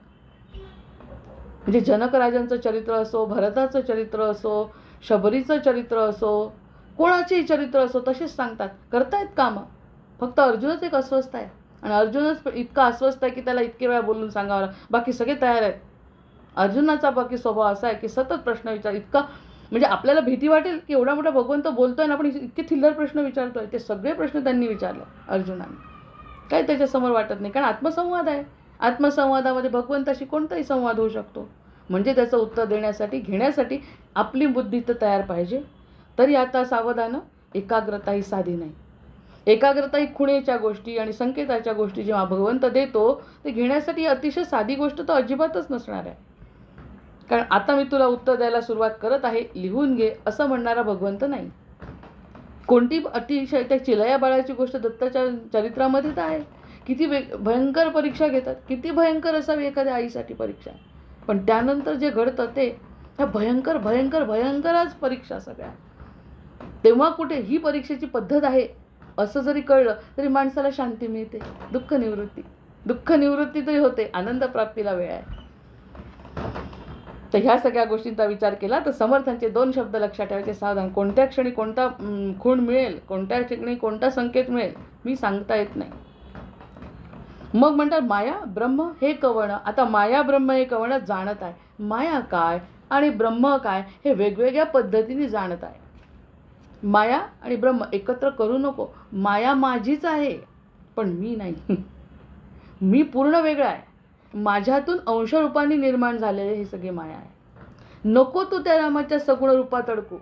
म्हणजे जनक राजांचं चरित्र असो, भरताचं चरित्र असो, शबरीचं चरित्र असो, कोणाचेही चरित्र असो, तसेच सांगतात. करतायत कामं. फक्त अर्जुनच एक अस्वस्थ आहे आणि अर्जुनच इतका अस्वस्थ आहे की त्याला इतके वेळा बोलून सांगावं, बाकी सगळे तयार आहेत. अर्जुनाचा बाकी स्वभाव असा आहे की सतत प्रश्न विचार, इतका म्हणजे आपल्याला भीती वाटेल की एवढा मोठा भगवंत बोलतोय ना, आपण इतके थिल्लर प्रश्न विचारतोय. ते सगळे प्रश्न त्यांनी विचारले अर्जुनाने. काय त्याच्यासमोर वाटत नाही, कारण आत्मसंवाद आहे. आत्मसंवादामध्ये भगवंताशी कोणताही संवाद होऊ शकतो. म्हणजे त्याचं उत्तर देण्यासाठी घेण्यासाठी आपली बुद्धी तर तयार पाहिजे. तरी आता सावधानं, एकाग्रता ही साधी नाही. एकाग्रता ही खुणेच्या गोष्टी आणि संकेताच्या गोष्टी जेव्हा भगवंत देतो ते घेण्यासाठी अतिशय साधी गोष्ट तर अजिबातच नसणार आहे. कारण आता मी तुला उत्तर द्यायला सुरुवात करत आहे, लिहून घे असं म्हणणारा भगवंत नाही. कोणती अतिशय त्या चिलया बाळाची गोष्ट दत्ताच्या चरित्रामध्ये तर आहे. किती भयंकर परीक्षा घेतात, किती भयंकर असावी एखाद्या आईसाठी परीक्षा. पण त्यानंतर जे घडतं ते ह्या भयंकर भयंकर भयंकरच परीक्षा सगळ्या. तेव्हा कुठे ही परीक्षेची पद्धत आहे असं जरी कळलं तरी माणसाला शांती मिळते, दुःख निवृत्ती तरी होते, आनंद प्राप्तीला वेळ आहे. तर ह्या सगळ्या गोष्टींचा विचार केला तर समर्थांचे 2 शब्द लक्षात ठेवायचे. सावधान. कोणत्या क्षणी कोणता खूण मिळेल, कोणत्या क्षणी कोणता संकेत मिळेल मी सांगता येत नाही. मग म्हणतात माया ब्रह्म हे कवणं. आता माया ब्रह्म हे कवणं जाणत आहे. माया काय आणि ब्रह्म काय हे वेगवेगळ्या पद्धतीने जाणत आहे. माया आणि ब्रह्म एकत्र करू नको. माया माझीच आहे पण मी नाही. मी पूर्ण वेगळा आहे. माझ्यातून अंशरूपाने निर्माण झालेले हे सगळे माया आहे. नको तू त्या रामाच्या सगुण रूपात अडकू,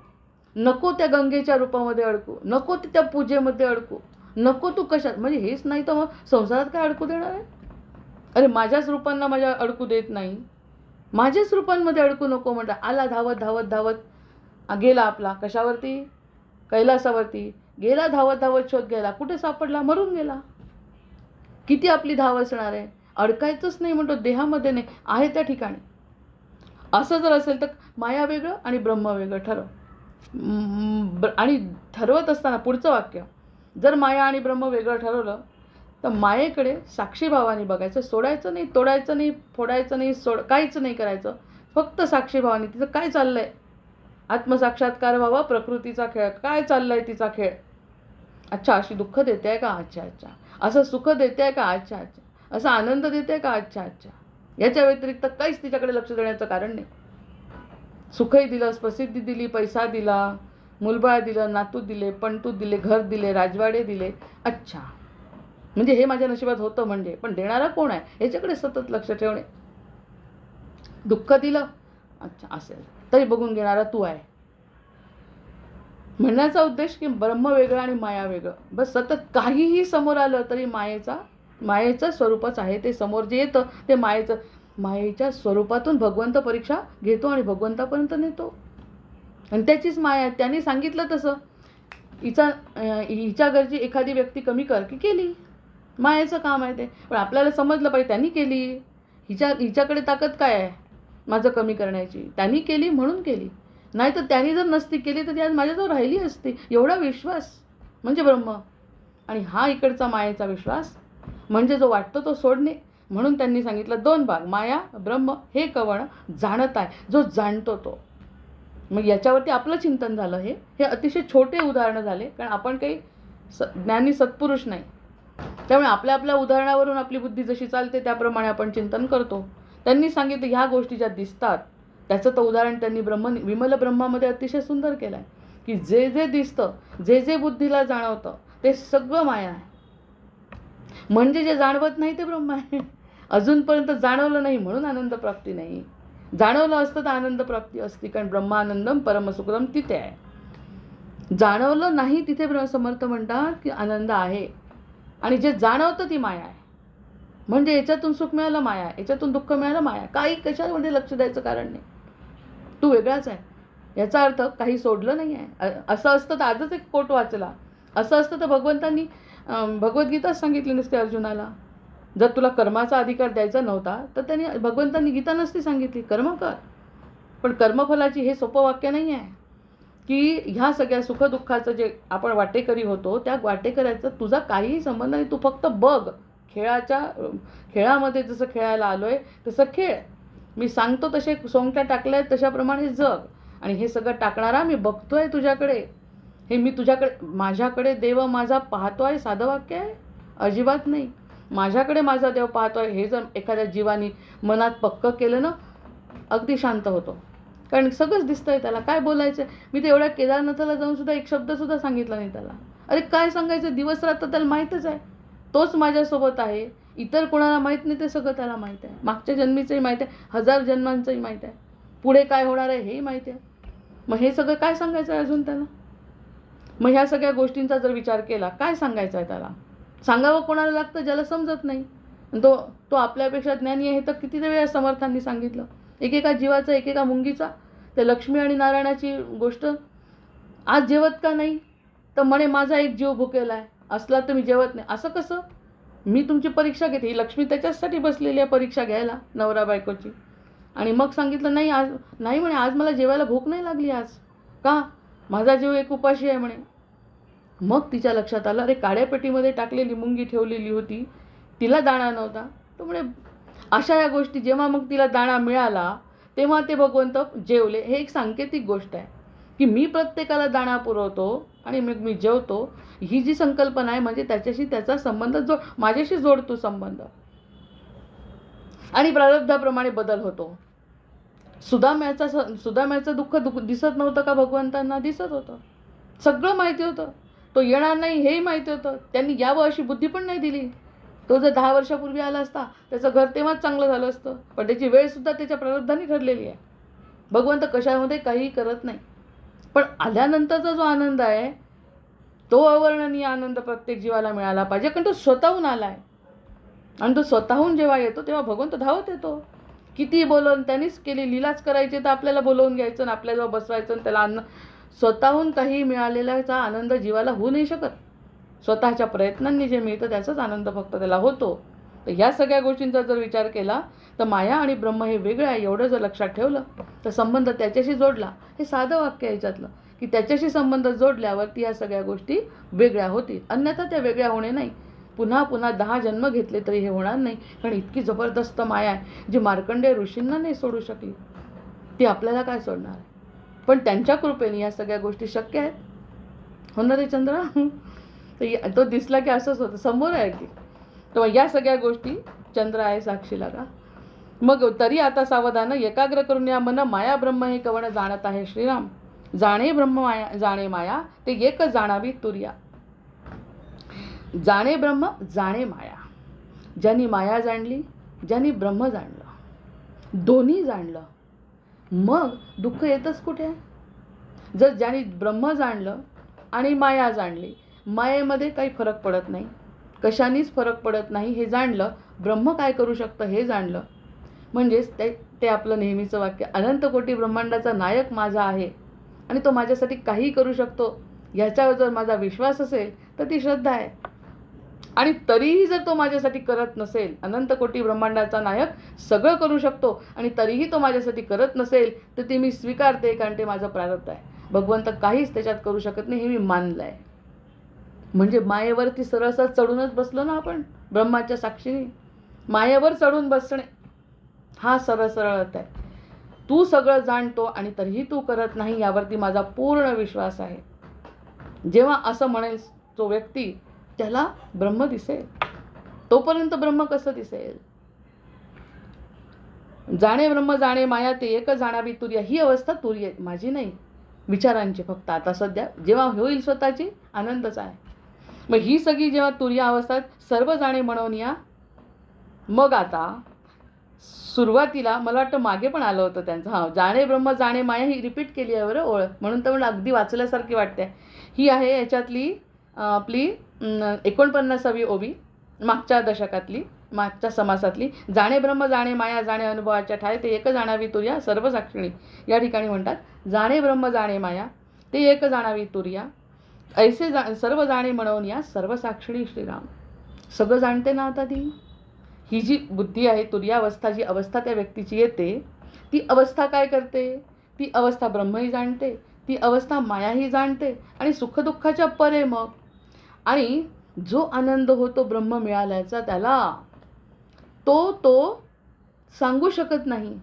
नको त्या गंगेच्या रूपामध्ये अडकू, नको त्या पूजेमध्ये अडकू, नको तू कशात, म्हणजे हेच नाही तर मग संसारात काय अडकू देणार आहे. अरे माझ्याच रूपांना माझ्या अडकू देत नाही, माझ्याच रूपांमध्ये अडकू नको म्हणता. आला धावत धावत धावत गेला आपला कशावरती, कैलासावरती गेला, धावत धावत शोध गेला, कुठे सापडला, मरून गेला. किती आपली धाव असणार आहे. अडकायचंच नाही म्हणतो, देहामध्ये नाही, आहे त्या ठिकाणी. असं जर असेल तर माया वेगळं आणि ब्रह्म वेगळं ठरव. आणि ठरवत असताना पुढचं वाक्य, जर माया आणि ब्रह्म वेगळं ठरवलं तर मायेकडे साक्षीभावाने बघायचं, सोडायचं नाही, तोडायचं नाही, फोडायचं नाही, काहीच नाही करायचं, फक्त साक्षीभावाने. तिचं काय चाललंय, आत्मसाक्षात्कार व्हावा, प्रकृतीचा खेळ, काय चाललंय तिचा खेळ. अच्छा अशी दुःख देते आहे का, अच्छा अच्छा. असं सुख देते आहे का, अच्छा अच्छा. असा आनंद देते का, अच्छा अच्छा. याच्या व्यतिरिक्त काहीच तिच्याकडे लक्ष देण्याचं कारण नाही. सुखही दिलं, प्रसिद्धी दिली, पैसा दिला, मुलबाळ दिलं, नातू दिले, पणतू दिले, घर दिले, राजवाडे दिले, अच्छा म्हणजे हे माझ्या नशिबात होतं म्हणजे, पण देणारा कोण आहे याच्याकडे सतत लक्ष ठेवणे. दुःख दिलं, अच्छा असेल तरी बघून घेणारा तू आहे. म्हणण्याचा उद्देश की ब्रह्म वेगळं आणि माया वेगळं. बस सतत काहीही समोर आलं तरी मायेचं स्वरूपच आहे. ते समोर जे येतं ते मायेच्या स्वरूपातून भगवंत परीक्षा घेतो आणि भगवंतापर्यंत नेतो. आणि त्याचीच माया. त्यांनी सांगितलं तसं हिच्या घरची एखादी व्यक्ती कमी कर की केली, मायेचं काम आहे ते. पण आपल्याला समजलं पाहिजे त्यांनी केली, हिच्याकडे ताकद काय आहे माझं कमी करण्याची, त्यांनी केली म्हणून केली. नाही तर त्यांनी जर नसती केली तर ती आज माझ्याजवळ राहिली असती. एवढा विश्वास म्हणजे ब्रह्म. आणि हा इकडचा मायेचा विश्वास म्हणजे जो वाटतो तो सोडणे. म्हणून त्यांनी सांगितलं 2 भाग, माया ब्रह्म हे कवण जाणत आहे, जो जाणतो तो. मग याच्यावरती आपलं चिंतन झालं. हे अतिशय छोटे उदाहरणं झाले, कारण आपण काही ज्ञानी सत्पुरुष नाही. त्यामुळे आपल्या आपल्या उदाहरणावरून आपली बुद्धी जशी चालते त्याप्रमाणे आपण चिंतन करतो. त्यांनी सांगितलं ह्या गोष्टी ज्या दिसतात त्याचं तर उदाहरण त्यांनी विमल ब्रह्मामध्ये अतिशय सुंदर केलं आहे की जे जे दिसतं, जे जे बुद्धीला जाणवतं ते सगळं माया आहे. म्हणजे जे जाणवत नाही ते ब्रह्म आहे. अजूनपर्यंत जाणवलं नाही म्हणून आनंद प्राप्ती नाही. जाणवलं असतं तर आनंद प्राप्ती असती, कारण ब्रह्मानंदम परमसुखदम तिथे आहे. जाणवलं नाही तिथे समर्थ म्हणतात की आनंद आहे. आणि जे जाणवतं ती माया आहे. म्हणजे याच्यातून सुख मिळालं माया, याच्यातून दुःख मिळालं माया. काही कशामध्ये लक्ष द्यायचं कारण नाही. तू वेगळाच आहे. याचा अर्थ काही सोडलं नाही आहे. असं असतं तर आजच एक कोट वाचला. असं असतं तर भगवंतांनी भगवद्गीताच सांगितली नसते अर्जुनाला. जर तुला कर्माचा अधिकार द्यायचा नव्हता तर त्यांनी भगवंतांनी गीता नसती सांगितली, कर्म कर. पण कर्मफलाची हे सोपं वाक्य नाही आहे की ह्या सगळ्या सुखदुःखाचं जे आपण वाटेकरी होतो त्या वाटेकऱ्याचा तुझा काहीही संबंध नाही. तू फक्त बघ. खेळामध्ये जसं खेळायला आलोय तसं खेळ. मी सांगतो तसे सोंगट्या टाकल्या आहेत तशाप्रमाणे जग. आणि हे सगळं टाकणारा मी बघतोय तुझ्याकडे. हे मी तुझ्याकडे, माझ्याकडे देव माझा पाहतोय साधं वाक्य आहे? अजिबात नाही. माझ्याकडे माझा देव पाहतोय हे जर एखाद्या जीवानी मनात पक्क केलं ना, अगदी शांत होतो. कारण सगळंच दिसतंय त्याला. काय बोलायचं? मी तर एवढ्या केदारनाथाला जाऊन सुद्धा एक शब्दसुद्धा सांगितला नाही त्याला. अरे काय सांगायचं? दिवस रात्र त्याला माहीतच आहे. तोच माझ्यासोबत आहे. इतर कोणाला माहीत नाही ते सगळं त्याला माहीत आहे. मागच्या जन्मीचंही माहीत आहे, 1000 जन्मांचंही माहीत आहे, पुढे काय होणार आहे हेही माहीत आहे. मग हे सगळं काय सांगायचं आहे अजून त्याला? मग ह्या सगळ्या गोष्टींचा जर विचार केला, काय सांगायचं आहे त्याला? सांगावं कोणाला लागतं ज्याला समजत नाही. तो तो आपल्यापेक्षा ज्ञानी आहे तर किती वेळा समर्थांनी सांगितलं. एकेका जीवाचा, एकेका मुंगीचा. ते लक्ष्मी आणि नारायणाची गोष्ट. आज जेवत का नाही? तर म्हणे माझा एक जीव भुकेला आहे, असला तर मी जेवत नाही. असं कसं? मी तुमची परीक्षा घेते. ही लक्ष्मी त्याच्याचसाठी बसलेली आहे परीक्षा घ्यायला, नवरा बायकोची. आणि मग सांगितलं नाही, आज नाही म्हणे, आज मला जेवायला भूक नाही लागली आज. का? माझा जीव एक उपाशी आहे म्हणे. मग तिच्या लक्षात आलं, अरे काड्या पेटीमध्ये टाकलेली मुंगी ठेवलेली होती, तिला दाणा नव्हता. तो म्हणे अशा या गोष्टी. जेव्हा मग तिला दाणा मिळाला तेव्हा ते भगवंत जेवले. हे एक सांकेतिक गोष्ट आहे की मी प्रत्येकाला दाणा पुरवतो आणि मग मी जेवतो. ही जी संकल्पना आहे म्हणजे त्याच्याशी त्याचा संबंध माझ्याशी जोडतो संबंध. आणि प्रारब्धाप्रमाणे बदल होतो. सुदाम्याचं दुःख दिसत नव्हतं का भगवंतांना? दिसत होतं. सगळं माहिती होतं. तो येणार नाही हेही माहिती होतं. त्यांनी यावं अशी बुद्धी पण नाही दिली. तो जर 10 वर्षापूर्वी आला असता त्याचं घर तेव्हाच चांगलं झालं असतं. पण त्याची वेळसुद्धा त्याच्या प्रारब्धाने ठरलेली आहे. भगवंत कशामध्ये काही करत नाही. पण आल्यानंतरचा जो आनंद आहे तो अवर्णनीय आनंद प्रत्येक जीवाला मिळाला पाहिजे. कारण तो स्वतःहून आला आहे. आणि तो स्वतःहून जेव्हा येतो तेव्हा भगवंत धावत येतो. किती बोलवून त्यांनीच केली. लीलाच करायची तर आपल्याला बोलवून घ्यायचं आणि आपल्याजवळ बसवायचं आणि त्याला अन्न. स्वतःहून काही मिळालेल्याचा आनंद जीवाला होऊ नाही शकत. स्वतःच्या प्रयत्नांनी जे मिळतं त्याचाच आनंद फक्त त्याला होतो. तर ह्या सगळ्या गोष्टींचा जर विचार केला तर माया आणि ब्रह्म हे वेगळं आहे एवढं जर लक्षात ठेवलं तर संबंध त्याच्याशी जोडला. हे साधं वाक्य आहे याच्यातलं की त्याच्याशी संबंध जोडल्यावरती ह्या सगळ्या गोष्टी वेगळ्या होतील. अन्यथा त्या वेगळ्या होणे नाही. पुन्हा पुन्हा 10 जन्म घेतले तरी हे होणार नाही. कारण इतकी जबरदस्त माया आहे जी मार्कंडेय ऋषींना नाही सोडू शकली, ती आपल्याला काय सोडणार आहे? पण त्यांच्या कृपेने या सगळ्या गोष्टी शक्य आहेत. हो ना रे चंद्रा? तो दिसला की असंच होतं, समोर आहे की. तेव्हा या सगळ्या गोष्टी चंद्र आहे साक्षीला का. मग तरी आता सावधान एकाग्र करून या मन माया ब्रह्म हे कवण जाणत आहे श्रीराम. जाणे ब्रह्म माया जाणे माया ते एक जाणावी तुर्या. जाणे ब्रह्म जाणे माया. ज्यांनी माया जाणली, ज्यांनी ब्रह्म जाणलं, दोन्ही जाणलं, मग दुःख येतच कुठे? जर ज्यांनी ब्रह्म जाणलं आणि माया जाणली, मायेमध्ये काही फरक पडत नाही, कशानेच फरक पडत नाही हे जाणलं, ब्रह्म काय करू शकतं हे जाणलं, म्हणजेच ते आपलं नेहमीचं वाक्य, अनंत कोटी ब्रह्मांडाचा नायक माझा आहे आणि तो माझ्यासाठी काही करू शकतो, ह्याच्यावर जर माझा विश्वास असेल तर ती श्रद्धा आहे. आणि तरीही जर तो माझ्यासाठी करत नसेल, अनंत कोटी ब्रह्मांडाचा नायक सगळं करू शकतो आणि तरीही तो माझ्यासाठी करत नसेल तर ते मी स्वीकारते, कारण ते माझं प्रारब्ध आहे. भगवंत काहीच त्याच्यात करू शकत नाही हे मी मानलं आहे. म्हणजे मायेवरती सरळ चढूनच बसलो ना आपण ब्रह्माच्या साक्षीने. मायेवर चढून बसणे हा सरळ अर्थ आहे. तू सगळं जाणतो आणि तरीही तू करत नाही यावरती माझा पूर्ण विश्वास आहे. जेव्हा असं म्हणेल तो व्यक्ती त्याला ब्रह्म दिसेल. तोपर्यंत ब्रह्म कसं दिसेल? जाणे ब्रह्म जाणे माया ते एक जाणावी तुर्या. ही अवस्था तुर्य माझी नाही, विचारांची फक्त आता सध्या. जेव्हा होईल स्वतःची आनंदच आहे. मग ही सगळी जेव्हा तुर्य अवस्था सर्व जाणे म्हणून या. मग आता सुरुवातीला मला वाटतं मागे पण आलं होतं त्यांचं. हां, जाणे ब्रह्म जाणे माया ही रिपीट केली आहे बरं ओळख. म्हणून तर मला अगदी वाचल्यासारखी वाटते. ही आहे याच्यातली आपली 49वी ओवी मागच्या दशकातली, मागच्या समासातली. जाणे ब्रह्म जाणे माया जाणे अनुभवाच्या ठाय ते एक जाणावी तुर्या सर्व साक्षिणी. या ठिकाणी म्हणतात जाणे ब्रह्म जाणे माया ते एक जाणावी तुर्या ऐसे सर्व जाणे म्हणून या सर्व साक्षिणी श्रीराम. सगळं जाणते ना आता ती. ही जी बुद्धी आहे, तुर्यावस्था, जी अवस्था त्या व्यक्तीची येते, ती अवस्था काय करते? ती अवस्था ब्रह्मही जाणते, ती अवस्था मायाही जाणते आणि सुखदुःखाच्या परे मग. आणि जो आनंद होतो ब्रह्म मिळाल्याचा त्याला, तो सांगू शकत नाही.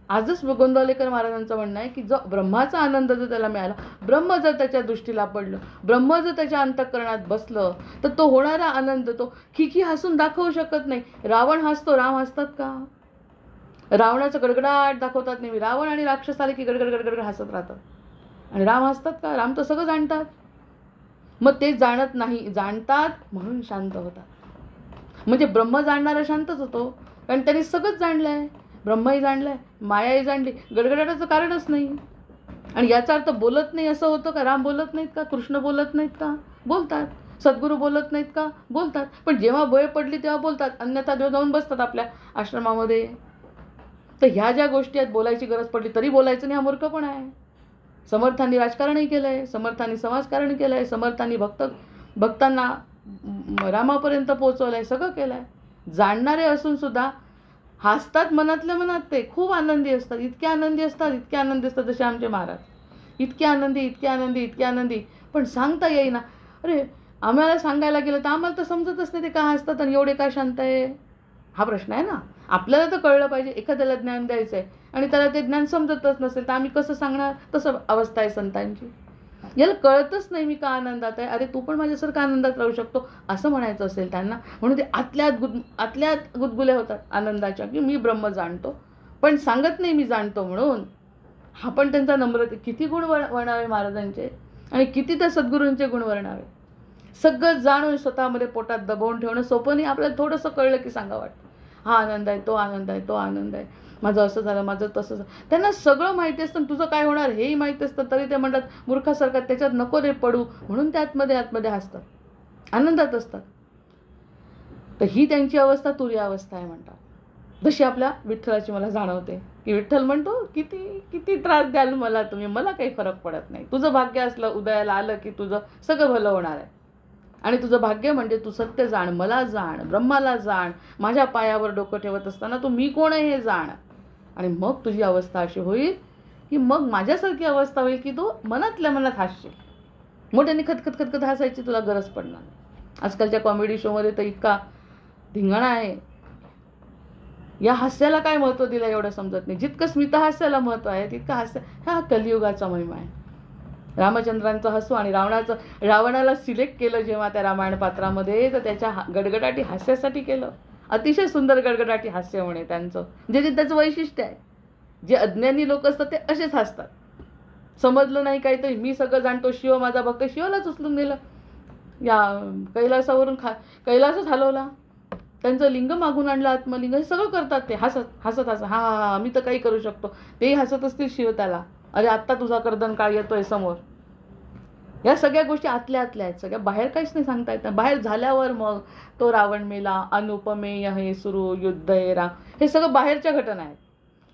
आजच गोंदवलेकर महाराजांचं म्हणणं आहे की जो ब्रह्माचा आनंद जर त्याला मिळाला, ब्रह्म जर त्याच्या दृष्टीला पडलं, ब्रह्म जर त्याच्या अंतःकरणात बसलं, तर तो होणारा आनंद तो खिखी हसून दाखवू शकत नाही. रावण हसतो, राम हसतात का? रावणाचं गडगडाट दाखवतात नेहमी. रावण आणि राक्षस आले की गडगड गडगड हसत राहतात. आणि राम हसतात का? राम तर सगळं जाणतात. मग ते जाणत नाही, जाणतात म्हणून शांत होतात. म्हणजे ब्रह्म जाणणारा शांतच होतो, कारण त्यांनी सगळंच जाणलंय. ब्रह्मही जाणलंय, मायाही जाणली, गडगडाटाचं कारणच नाही. आणि याचा अर्थ बोलत नाही असं होतं का? राम बोलत नाहीत का? कृष्ण बोलत नाहीत का? बोलतात. सद्गुरू बोलत नाहीत का? बोलतात. पण जेव्हा वेळ पडली तेव्हा बोलतात, अन्यथा देव जाऊन बसतात आपल्या आश्रमामध्ये. तर ह्या ज्या गोष्टी आहेत, बोलायची गरज पडली तरी बोलायचं नाही, हा मूर्खपणा आहे. समर्थांनी राजकारणही केलं आहे, समर्थांनी समाजकारण केलं आहे, समर्थांनी भक्तांना रामापर्यंत पोचवलं आहे, सगळं केलं आहे. जाणणारे असून सुद्धा हसतात मनातल्या मनात. ते खूप आनंदी असतात, इतके आनंदी असतात, इतके आनंदी असतात जसे आमचे महाराज. इतके आनंदी, इतके आनंदी, इतके आनंदी, पण सांगता येईना. अरे आम्हाला सांगायला गेलं तर आम्हाला तर समजतच नाही ते का हसतात आणि एवढे का शांत आहे. हा प्रश्न आहे ना. आपल्याला तर कळलं पाहिजे. एखाद्याला ज्ञान द्यायचं आहे आणि त्याला ते ज्ञान समजतच नसेल तर आम्ही कसं सांगणार? तसं अवस्था आहे संतांची. याला कळतच नाही मी का आनंदात आहे. अरे तू पण माझ्यासारखा आनंदात राहू शकतो असं म्हणायचं असेल त्यांना, म्हणून ते आतल्यात गुदगुल्या होतात आनंदाच्या की मी ब्रह्म जाणतो, पण सांगत नाही मी जाणतो म्हणून. हा पण त्यांचा नम्रते. किती गुण वर्णावे महाराजांचे आणि किती त्या सद्गुरूंचे गुण वर्णावे. सगळं जाणून स्वतःमध्ये पोटात दबवून ठेवणं सोपं नाही. आपल्याला थोडंसं कळलं की सांगा वाटतं. हा आनंद आहे, तो आनंद आहे, तो आनंद आहे, माझं असं झालं, माझं तसं झालं. त्यांना सगळं माहिती असतं, तुझं काय होणार हेही माहिती असतं, तरी ते म्हणतात मूर्खासारखं त्याच्यात नको रे पडू, म्हणून ते आतमध्ये हसतात, आनंदात असतात. तर ही त्यांची अवस्था तुर्यावस्था आहे म्हणतात. जशी आपल्या विठ्ठलाची मला जाणवते की विठ्ठल म्हणतो किती त्रास द्याल मला तुम्ही, मला काही फरक पडत नाही. तुझं भाग्य असलं, उदयाला आलं की तुझं सगळं भलं होणार आहे. आणि तुझं भाग्य म्हणजे तू सत्य जाण, मला जाण, ब्रह्माला जाण, माझ्या पायावर डोकं ठेवत असताना तू मी कोण आहे हे जाण. आणि मग तुझी अवस्था अशी होईल की मग माझ्यासारखी अवस्था होईल की तू मनातल्या मनात हसशील. मोठ्याने खतखत हसायची तुला गरज पडणार नाही. आजकालच्या कॉमेडी शोमध्ये तर इतका धिंगाणा आहे. या हास्याला काय महत्त्व दिलं एवढं समजत नाही. जितकं स्मितहास्याला महत्त्व आहे तितकं हास्य हा कलियुगाचा महिमा आहे. रामचंद्रांचं हसू आणि रावणाला सिलेक्ट केलं जेव्हा त्या रामायण पात्रामध्ये, तर त्याच्या गडगडाटी हास्यासाठी केलं. अतिशय सुंदर गडगडाटी हास्य म्हणे त्यांचं, जे त्याचं वैशिष्ट्य आहे. जे अज्ञानी लोक असतात ते असेच हसतात. समजलं नाही काहीतरी, मी सगळं जाणतो, शिव माझा भक्त, शिवालाच उचलून दिलं या कैलासावरून, कैलासच हलवला, त्यांचं लिंग मागून आणलं, आत्मलिंग, हे सगळं करतात ते हसत हा मी तर काही करू शकतो. तेही हसत असतील शिव त्याला, अरे आत्ता तुझा कर्दन काळ येतोय समोर. या सगळ्या गोष्टी आतल्या आहेत, सगळ्या बाहेर काहीच नाही सांगता येत. बाहेर झाल्यावर मग तो रावण मेला, अनुपमेय हे सुरू, युद्ध हे राम, हे सगळं बाहेरच्या घटना आहेत.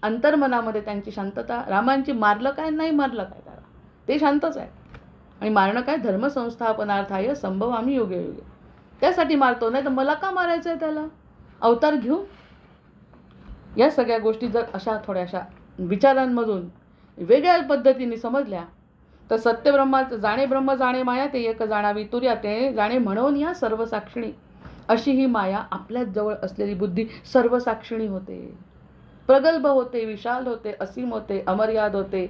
अंतर्मनामध्ये त्यांची शांतता. रामांची मारलं काय नाही मारलं काय त्याला, ते शांतच आहे. आणि मारणं काय, धर्मसंस्थापनार्थाय संभवामी युगे युगे, त्यासाठी मारतो. नाही तर मला का मारायचं आहे त्याला, अवतार घेऊ. या सगळ्या गोष्टी जर अशा थोड्याशा विचारांमधून वेगळ्या पद्धतीने समजल्या तर सत्यब्रह्माचं जाणे ब्रह्म जाणे माया ते एक जाणावी तुर्या ते जाणे म्हणून या सर्व साक्षिणी. अशी ही माया आपल्याच जवळ असलेली बुद्धी सर्व साक्षिणी होते, प्रगल्भ होते, विशाल होते, असीम होते, अमर्याद होते.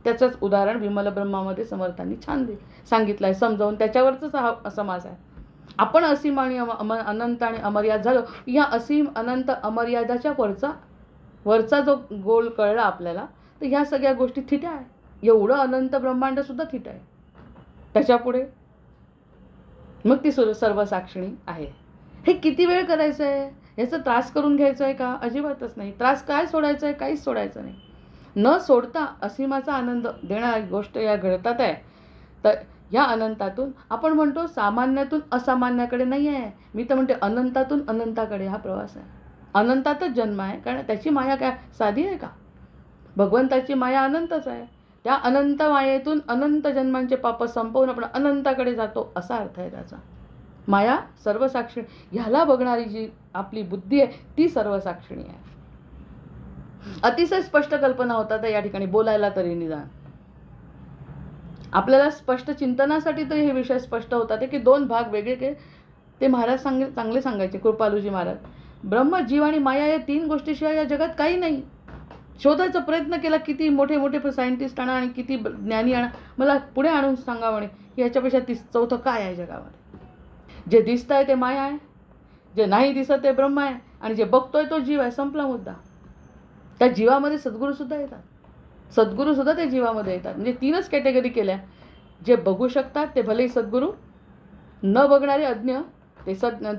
त्याचंच उदाहरण विमल ब्रह्मामध्ये समर्थांनी छान सांगितलं आहे समजावून. त्याच्यावरच हा समाज आहे. आपण असीम आणि अनंत आणि अमर्याद झालो. या असीम अनंत अमर्यादाच्या वरचा जो गोल कळला आपल्याला, तर ह्या सगळ्या गोष्टी थिट्या आहे. एवढं अनंत ब्रह्मांड सुद्धा थिट आहे त्याच्या पुढे. मग ती सर्व साक्षिणी आहे. हे किती वेळ करायचं आहे, याचा त्रास करून घ्यायचा आहे का? अजिबातच नाही. त्रास काय सोडायचा आहे? काहीच सोडायचं नाही. न सोडता असीमाचा आनंद देणारी गोष्ट या घडतात आहे. तर ह्या अनंतातून आपण म्हणतो सामान्यातून असामान्याकडे नाही आहे, मी तर म्हणते अनंतातून अनंताकडे हा प्रवास आहे. अनंतातच जन्म आहे, कारण त्याची माया काय साधी आहे का? भगवंताची माया अनंतच आहे. त्या अनंत मायेतून अनंत जन्मांचे पाप संपवून आपण अनंताकडे जातो असा अर्थ आहे त्याचा. माया सर्वसाक्षिणी, ह्याला बघणारी जी आपली बुद्धी आहे ती सर्वसाक्षिणी आहे. अतिशय स्पष्ट कल्पना होतात या ठिकाणी, बोलायला तरी निदान आपल्याला स्पष्ट चिंतनासाठी तरी हे विषय स्पष्ट होतात की दोन भाग वेगळे केले. ते महाराज चांगले सांगायचे, कृपालूजी महाराज. ब्रह्म, जीव आणि माया या तीन गोष्टीशिवाय या जगात काही नाही. शोधायचा प्रयत्न केला, किती मोठे मोठे सायंटिस्ट आणा आणि किती ज्ञानी आणा, मला पुढे आणून सांगा म्हणे की ह्याच्यापेक्षा चौथं काय आहे जगामध्ये. जे दिसत आहे ते माया आहे, जे नाही दिसत ते ब्रह्म आहे, आणि जे बघतोय तो जीव आहे. संपला मुद्दा. त्या जीवामध्ये सद्गुरूसुद्धा येतात, सद्गुरूसुद्धा त्या जीवामध्ये येतात. म्हणजे तीनच कॅटेगरी केल्या. जे बघू शकतात ते भलेही सद्गुरू, न बघणारे अज्ञ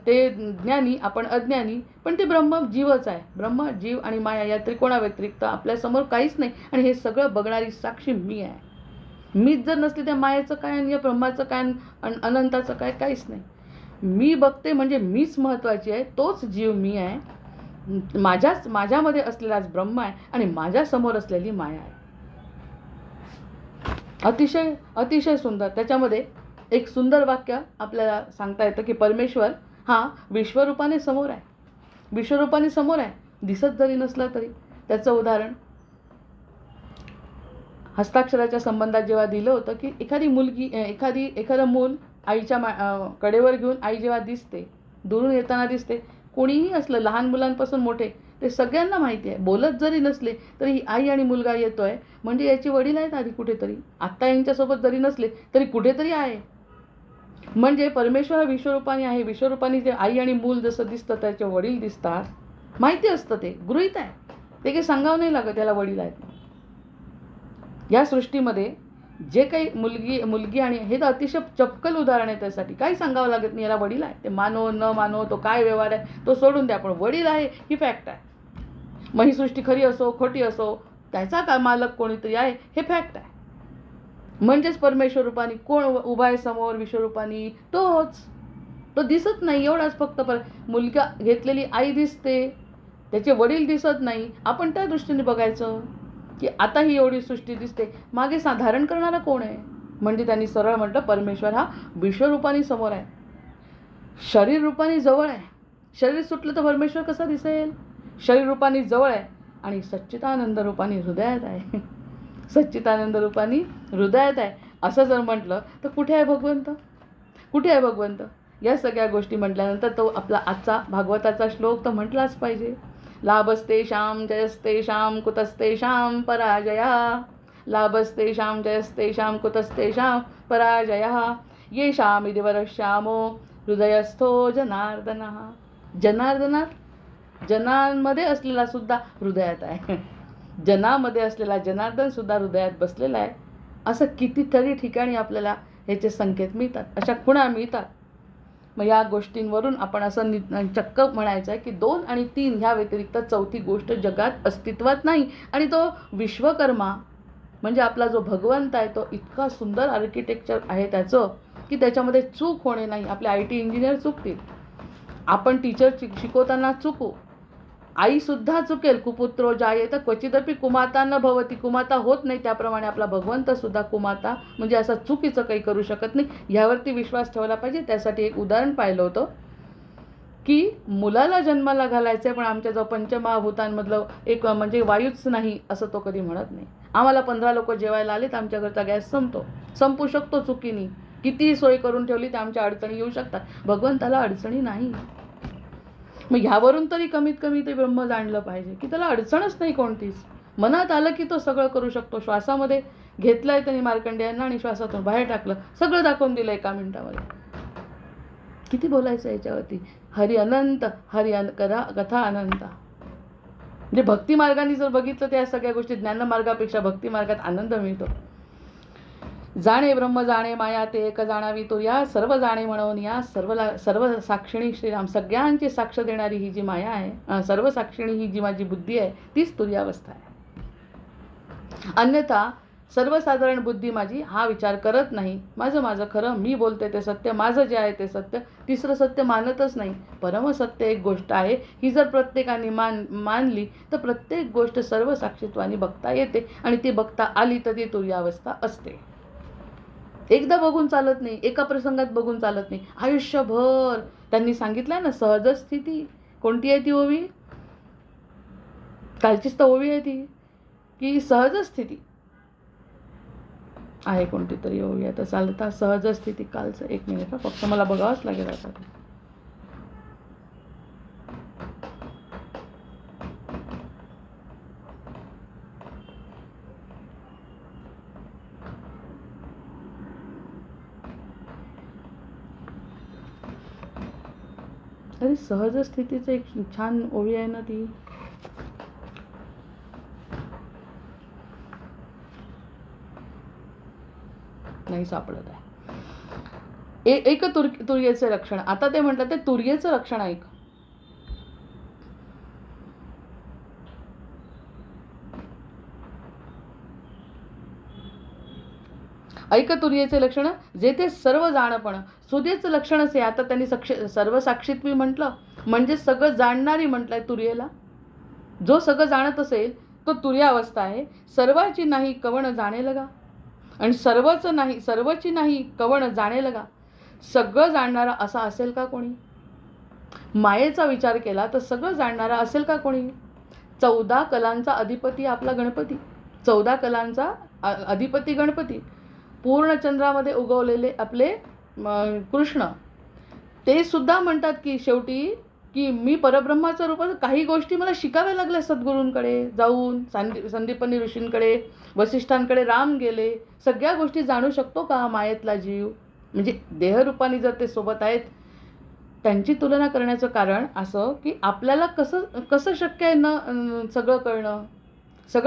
ते ज्ञानी, आपण अज्ञानी, पण ते ब्रह्म जीवच आहे. ब्रह्म, जीव आणि माया या त्रिकोणाव्यतिरिक्त आपल्यासमोर काहीच नाही. आणि हे सगळं बघणारी साक्षी मी आहे. मीच जर नसली त्या मायाचं काय आणि या ब्रह्माचं काय आणि अनंताचं काय, काहीच नाही. मी बघते म्हणजे मीच महत्त्वाची आहे, तोच जीव मी आहे, माझ्यामध्ये असलेलाच ब्रह्म आहे आणि माझ्यासमोर असलेली माया आहे. अतिशय अतिशय सुंदर. त्याच्यामध्ये एक सुंदर वाक्य आपल्याला सांगता येतं की परमेश्वर हा विश्वरूपाने समोर आहे, विश्वरूपाने समोर आहे, दिसत जरी नसलं तरी. त्याचं उदाहरण हस्ताक्षराच्या संबंधात जेव्हा दिलं होतं की एखादी मुलगी, एखादं मूल आईच्या कडेवर घेऊन आई जेव्हा दिसते, दुरून येताना दिसते, कोणीही असलं, लहान मुलांपासून मोठे, ते सगळ्यांना माहिती आहे. बोलत जरी नसले तरी आई आणि मुलगा येतोय म्हणजे याचे वडील आहेत आधी कुठेतरी. आत्ता यांच्यासोबत जरी नसले तरी कुठेतरी आहे. म्हणजे परमेश्वर हा विश्वरूपाने आहे. विश्वरूपाने जे आई आणि मूल जसं दिसतं त्याचे वडील दिसतात, माहिती असतं, ते गृहीत आहे, ते काही सांगावं नाही लागत त्याला वडील आहेत. या सृष्टीमध्ये जे काही मुलगी आणि हे तर अतिशय चपकल उदाहरण आहे त्यासाठी, काही सांगावं लागत नाही, याला वडील आहे. ते मानो न मानो, तो काय व्यवहार आहे तो सोडून द्या, पण वडील आहे ही फॅक्ट आहे. मग ही सृष्टी खरी असो खोटी असो, त्याचा का मालक कोणीतरी आहे हे फॅक्ट आहे. म्हणजेच परमेश्वर रूपाने कोण उभा आहे समोर, विश्वरूपाने तोच. तो दिसत नाही एवढाच फक्त. मुलगा घेतलेली आई दिसते, त्याचे वडील दिसत नाही. आपण त्या दृष्टीने बघायचं की आता ही एवढी सृष्टी दिसते, मागे धारण करणारा कोण आहे. म्हणजे त्यांनी सरळ म्हटलं परमेश्वर हा विश्वरूपाने समोर आहे, शरीर रूपाने जवळ आहे. शरीर सुटलं तर परमेश्वर कसा दिसेल. शरीर रूपाने जवळ आहे आणि सच्चिदानंद रूपाने हृदयात आहे. सच्चिदानंद रूपाने हृदयात आहे असं जर म्हटलं तर कुठे आहे भगवंत, कुठे आहे भगवंत. या सगळ्या गोष्टी म्हटल्यानंतर तो आपला आजचा भागवताचा श्लोक तर म्हटलाच पाहिजे. लाभस्तेषां जयस्तेषां कुतस्तेषां पराजयः, लाभस्तेषां जयस्तेषां कुतस्तेषां पराजयः, येषामिति वरश्यामो हृदयस्थो जनार्दनः. जनांमध्ये असलेला सुद्धा हृदयात आहे. जनामध्ये असलेला जनार्दन सुद्धा हृदयात बसलेला आहे. असं कितीतरी ठिकाणी आपल्याला ह्याचे संकेत मिळतात, अशा खुणा मिळतात. मग या गोष्टींवरून आपण असं चक्क म्हणायचं आहे की 2 आणि 3 ह्या व्यतिरिक्त चौथी गोष्ट जगात अस्तित्वात नाही. आणि तो विश्वकर्मा म्हणजे आपला जो भगवंत आहे तो इतका सुंदर आर्किटेक्चर आहे त्याचं की त्याच्यामध्ये चूक होणे नाही. आपले IT इंजिनियर चुकतील, आपण टीचर शिकवताना चुकू, आईसुद्धा चुकेल. कुपुत्रो जायेत क्वचिदपि कुमाता न भवती, कुमाता होत नाही. त्याप्रमाणे आपला भगवंतसुद्धा कुमाता म्हणजे असं चुकीचं काही करू शकत नाही. ह्यावरती विश्वास ठेवला पाहिजे. त्यासाठी एक उदाहरण पाहिलं होतं की मुलाला जन्माला घालायचं आहे, पण आमच्या जो पंचमहाभूतांमधलं एक म्हणजे वायूच नाही असं तो कधी म्हणत नाही. आम्हाला 15 लोक जेवायला आले तर आमच्या घरचा गॅस संपू शकतो चुकीने. कितीही सोय करून ठेवली तर आमच्या अडचणी येऊ शकतात. भगवंताला अडचणी नाही. मग ह्यावरून तरी कमीत कमी ते ब्रह्म जाणलं पाहिजे की त्याला अडचणच नाही कोणतीच. मनात आलं की तो सगळं करू शकतो. श्वासामध्ये घेतलंय त्यांनी मार्कंडेयांना आणि श्वासातून बाहेर टाकलं, सगळं दाखवून दिलं 1 मिनिटामध्ये. किती बोलायचं याच्यावरती. हरी अनंत, कथा अनंत. म्हणजे भक्ती मार्गाने जर बघितलं त्या सगळ्या गोष्टी, ज्ञानमार्गापेक्षा भक्ती मार्गात आनंद मिळतो. जाणे ब्रह्म जाणे माया ते एक जाणावी तो, या सर्व जाणे म्हणून या सर्व साक्षिणी श्रीराम. सगळ्यांची साक्ष देणारी ही जी माया आहे, सर्व साक्षिणी ही जी माझी बुद्धी आहे तीच तुर्यावस्था आहे. अन्यथा सर्वसाधारण बुद्धी माझी हा विचार करत नाही. माझं खरं, मी बोलते ते सत्य, माझं जे आहे ते सत्य, तिसरं सत्य मानतच नाही. परमसत्य एक गोष्ट आहे, ही जर प्रत्येकाने मानली तर प्रत्येक गोष्ट सर्व साक्षीत्वाने बघता येते आणि ती बघता आली तर ती तुर्यावस्था असते. एकदा बघून चालत नाही, एका प्रसंगात बघून चालत नाही, आयुष्यभर. त्यांनी सांगितलंय ना सहज स्थिती. कोणती आहे ती ओवी? कालचीच तर ओवी आहे ती, की सहज स्थिती आहे. कोणती तरी ओवी आता चालता सहज स्थिती कालचं. एक मिनिट फक्त मला बघावंच लागेल आता. अरे सहज स्थितीचं एक छान ओवी आहे ना ती. नाही सापडत आहे. एक तुर्येचे लक्षण. आता ते म्हणतात ते तुर्येचं लक्षण ऐक. ऐक तुर्येचे लक्षण, जेथे सर्व जाणपण. सुदेचं लक्षणच आहे. आता त्यांनी सर्व साक्षीत्वी म्हटलं म्हणजे सगळं जाणणारी म्हटलंय तुर्येला. जो सगळं जाणत असेल तो तुर्यावस्था आहे. सर्वाची नाही कवण जाणे लगा, आणि सर्वची नाही कवण जाणे लगा. सगळं जाणणारा असा असेल का कोणी? मायेचा विचार केला तर सगळं जाणणारा असेल का कोणी? 14 कलांचा अधिपती आपला गणपती. 14 कलांचा अधिपती गणपती. पूर्ण चंद्रामध्ये उगवलेले आपले कृष्ण. ते सुद्धा म्हणतात की शेवटी की मी परब्रह्माचं रूप. काही गोष्टी मला शिकाव्या लागल्या सद्गुरूंकडे जाऊन, संदीपनी ऋषींकडे, वसिष्ठांकडे राम गेले. सगळ्या गोष्टी जाणू शकतो का मायेतला जीव? म्हणजे देहरूपाने जर ते सोबत आहेत. त्यांची तुलना करण्याचं कारण असं की आपल्याला कसं शक्य आहे न सगळं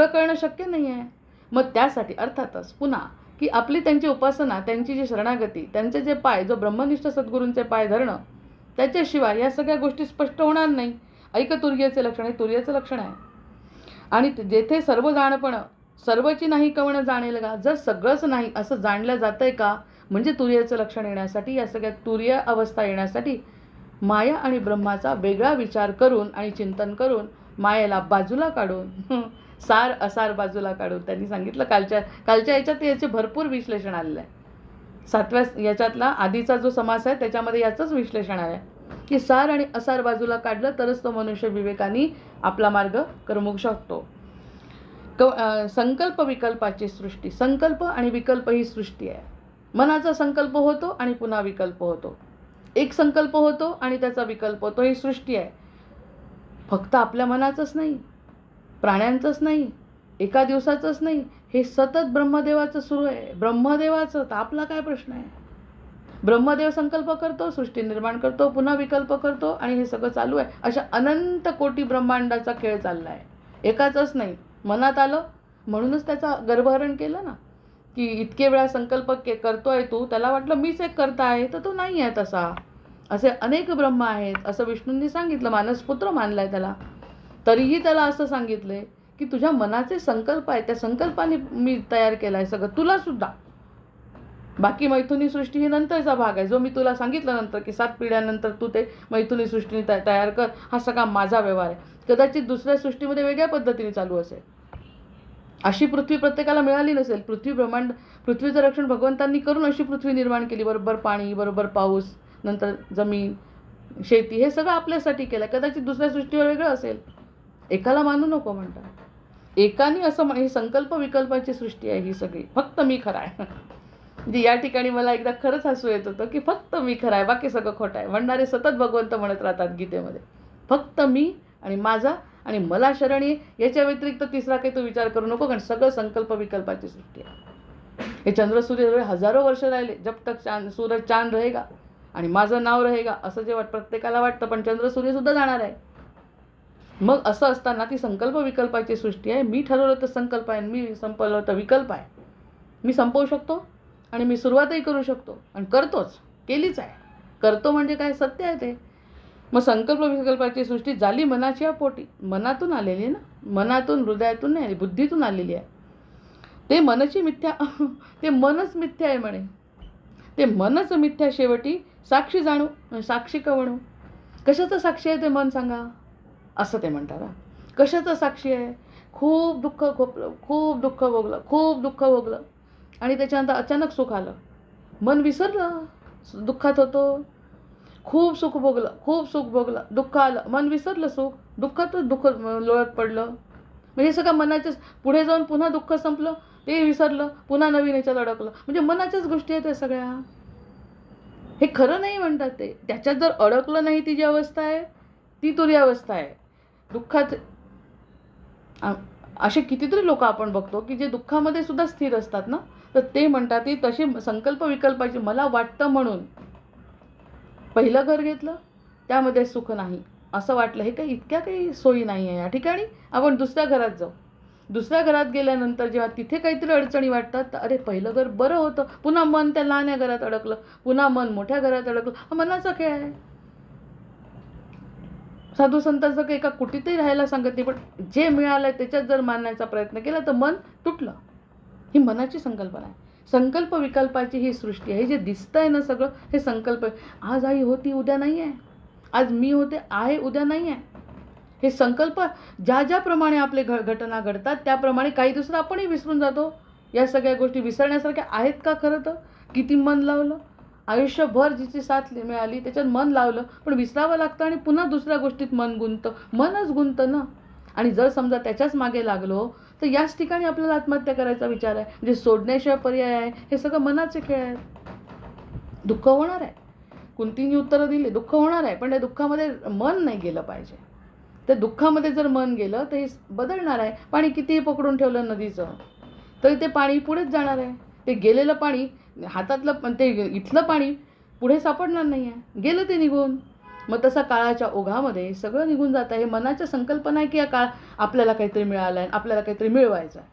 कळणं शक्य नाही आहे. मग त्यासाठी अर्थातच पुन्हा की आपली त्यांची उपासना, त्यांची जी शरणागती, त्यांचे जे पाय, जो ब्रह्मनिष्ठ सद्गुरूंचे पाय धरणं, त्याच्याशिवाय या सगळ्या गोष्टी स्पष्ट होणार नाही. ऐक तुर्याचे लक्षण. हे तुर्याचं लक्षण आहे. आणि जेथे सर्व जाणपण, सर्वची नाही कवण जाणे लगा. जर सगळंच नाही असं जाणलं जातंय का, म्हणजे तुर्याचं लक्षण येण्यासाठी, या सगळ्या तुर्य अवस्था येण्यासाठी माया आणि ब्रह्माचा वेगळा विचार करून आणि चिंतन करून, मायेला बाजूला काढून, सार असार बाजूला काढून, त्यांनी सांगितलं कालच्या याच्यात याचे भरपूर विश्लेषण आलेलं आहे. 7व्या याच्यातला आधीचा जो समास आहे त्याच्यामध्ये याचंच विश्लेषण आहे की सार आणि असार बाजूला काढलं तरच तो मनुष्य विवेकाने आपला मार्ग करमू शकतो. संकल्प विकल्पाची सृष्टी. संकल्प आणि विकल्प ही सृष्टी आहे. मनाचा संकल्प होतो आणि पुन्हा विकल्प होतो. एक संकल्प होतो आणि त्याचा विकल्प होतो. ही सृष्टी आहे. फक्त आपल्या मनाचंच नाही, प्राण्यांचंच नाही, एका दिवसाचंच नाही, हे सतत ब्रह्मदेवाचं सुरू आहे. ब्रह्मदेवाचं तर आपला काय प्रश्न आहे? ब्रह्मदेव संकल्प करतो, सृष्टी निर्माण करतो, पुन्हा विकल्प करतो आणि हे सगळं चालू आहे. अशा अनंत कोटी ब्रह्मांडाचा खेळ चालला आहे. एकाचंच नाही. मनात आलं म्हणूनच त्याचा गर्भहरण केलं ना, की इतके वेळा संकल्प करतोय तू, त्याला वाटलं मीच एक करता आहे, तर तो नाही आहे तसा. असे अनेक ब्रह्म आहेत असं विष्णूंनी सांगितलं. मानसपुत्र मानलाय त्याला. तरीही त्याला असं सांगितलंय की तुझ्या मनाचे संकल्प आहेत, त्या संकल्पाने मी तयार केला आहे सगळं, तुला सुद्धा. बाकी मैथुनी सृष्टी ही नंतरचा भाग आहे, जो मी तुला सांगितलं नंतर की 7 पिढ्यानंतर तू ते मैथुनी सृष्टीने तयार कर. हा सगळा माझा व्यवहार आहे. कदाचित दुसऱ्या सृष्टीमध्ये वेगळ्या पद्धतीने चालू असेल. अशी पृथ्वी प्रत्येकाला मिळाली नसेल. पृथ्वीचं रक्षण भगवंतांनी करून अशी पृथ्वी निर्माण केली. बरोबर पाणी, बरोबर पाऊस, नंतर जमीन, शेती, हे सगळं आपल्यासाठी केलं. कदाचित दुसऱ्या सृष्टीवर वेगळं असेल. एकाला मानू नको म्हणतात. एकाने असं ही संकल्प विकल्पाची सृष्टी आहे ही सगळी. फक्त मी खरा आहे. म्हणजे या ठिकाणी मला एकदा खरंच हसू येत होतं की फक्त मी खरा आहे, बाकी सगळं खोटं आहे. म्हणणारे सतत भगवंत म्हणत राहतात गीतेमध्ये. फक्त मी आणि माझा आणि मला शरण ये, याच्या व्यतिरिक्त तिसरा काही तू विचार करू नको, कारण सगळं संकल्प विकल्पाची सृष्टी आहे. हे चंद्र सूर्य हजारो वर्ष राहिले. जब तक सूरज चांद रहेगा आणि माझं नाव रहेगा असं जे प्रत्येकाला वाटतं, पण चंद्र सूर्य सुद्धा जाणार आहे. मग असं असताना ती संकल्प विकल्पाची सृष्टी आहे. मी ठरवलं तर संकल्प आहे, मी संपवलं तर विकल्प आहे. मी संपवू शकतो आणि मी सुरुवातही करू शकतो आणि करतोच, केलीच आहे. करतो म्हणजे काय, सत्य आहे ते. मग संकल्प विकल्पाची सृष्टी झाली मनाच्या पोटी. मनातून आलेली आहे ना, मनातून, हृदयातून नाही, बुद्धीतून आलेली आहे. ते मनची मिथ्या ते मनच मिथ्या आहे म्हणे. ते मनच मिथ्या शेवटी साक्षी जाणू साक्षी कवणू. कशाचं साक्षी आहे ते मन सांगा, असं ते म्हणतात. कशाचं साक्षी आहे? खूप दुःख खोपलं, खूप दुःख भोगलं, खूप दुःख भोगलं आणि त्याच्यानंतर अचानक सुख आलं. मन विसरलं दुःखात होतो. खूप सुख भोगलं, खूप सुख भोगलं, दुःख आलं, मन विसरलं सुख, दुःखातच दुःख लोळत पडलं. म्हणजे सगळं मनाच्याच पुढे जाऊन पुन्हा दुःख संपलं, ते विसरलं, पुन्हा नवीन याच्यात अडकलं. म्हणजे मनाच्याच गोष्टी आहेत त्या सगळ्या. हे खरं नाही म्हणतात ते. त्याच्यात जर अडकलं नाही ती जी अवस्था आहे ती तुरी अवस्था आहे. दुःखात असे कितीतरी लोक आपण बघतो की जे दुःखामध्ये सुद्धा स्थिर असतात ना, तर ते म्हणतात ती तशी संकल्प विकल्पाची मला वाटतं म्हणून पहिलं घर घेतलं त्यामध्ये सुख नाही असं वाटलं. हे काही इतक्या काही सोयी नाही आहे या ठिकाणी. आपण दुसऱ्या घरात जाऊ. दुसऱ्या घरात गेल्यानंतर जेव्हा तिथे काहीतरी अडचणी वाटतात तर अरे पहिलं घर बरं होतं, पुन्हा मन त्या लहान्या घरात अडकलं, पुन्हा मन मोठ्या घरात अडकलं. हा मनाचा खेळ आहे. साधू संतांचं काही एका कुठेतही राहायला सांगत नाही, पण जे मिळालंय त्याच्यात जर मानण्याचा प्रयत्न केला तर मन तुटलं. ही मनाची संकल्पना आहे. संकल्प विकल्पाची ही सृष्टी आहे. जे दिसतंय ना सगळं हे संकल्प आहे. आज आई होती उद्या नाही आहे, आज मी होते आहे उद्या नाही आहे. हे संकल्प ज्या ज्याप्रमाणे आपले घटना घडतात त्याप्रमाणे काही दुसरं आपणही विसरून जातो. या सगळ्या गोष्टी विसरण्यासारख्या आहेत का खरं तर? किती मन लावलं, आयुष्यभर जिची साथ मिळाली त्याच्यात मन लावलं, पण विसरावं लागतं आणि पुन्हा दुसऱ्या गोष्टीत मन गुंततं. मनच गुंततं ना. आणि जर समजा त्याच्याच मागे लागलो तर याच ठिकाणी आपल्याला आत्महत्या करायचा विचार आहे. म्हणजे सोडण्याशिवाय पर्याय आहे. हे सगळं मनाचे खेळ आहेत. दुःख होणार आहे, कुंतींनी उत्तरं दिली, दुःख होणार आहे, पण त्या दुःखामध्ये मन नाही गेलं पाहिजे. त्या दुःखामध्ये जर मन गेलं तर हे बदलणार आहे. पाणी कितीही पकडून ठेवलं नदीचं तरी ते पाणी पुढेच जाणार आहे. ते गेलेलं पाणी हातातलं ते इथलं पाणी पुढे सापडणार नाही आहे, गेलं ते निघून. मग तसा काळाच्या ओघामध्ये सगळं निघून जातं. हे मनाच्या संकल्पना आहे की या काळ आपल्याला काहीतरी मिळालं आहे, आपल्याला काहीतरी मिळवायचं आहे.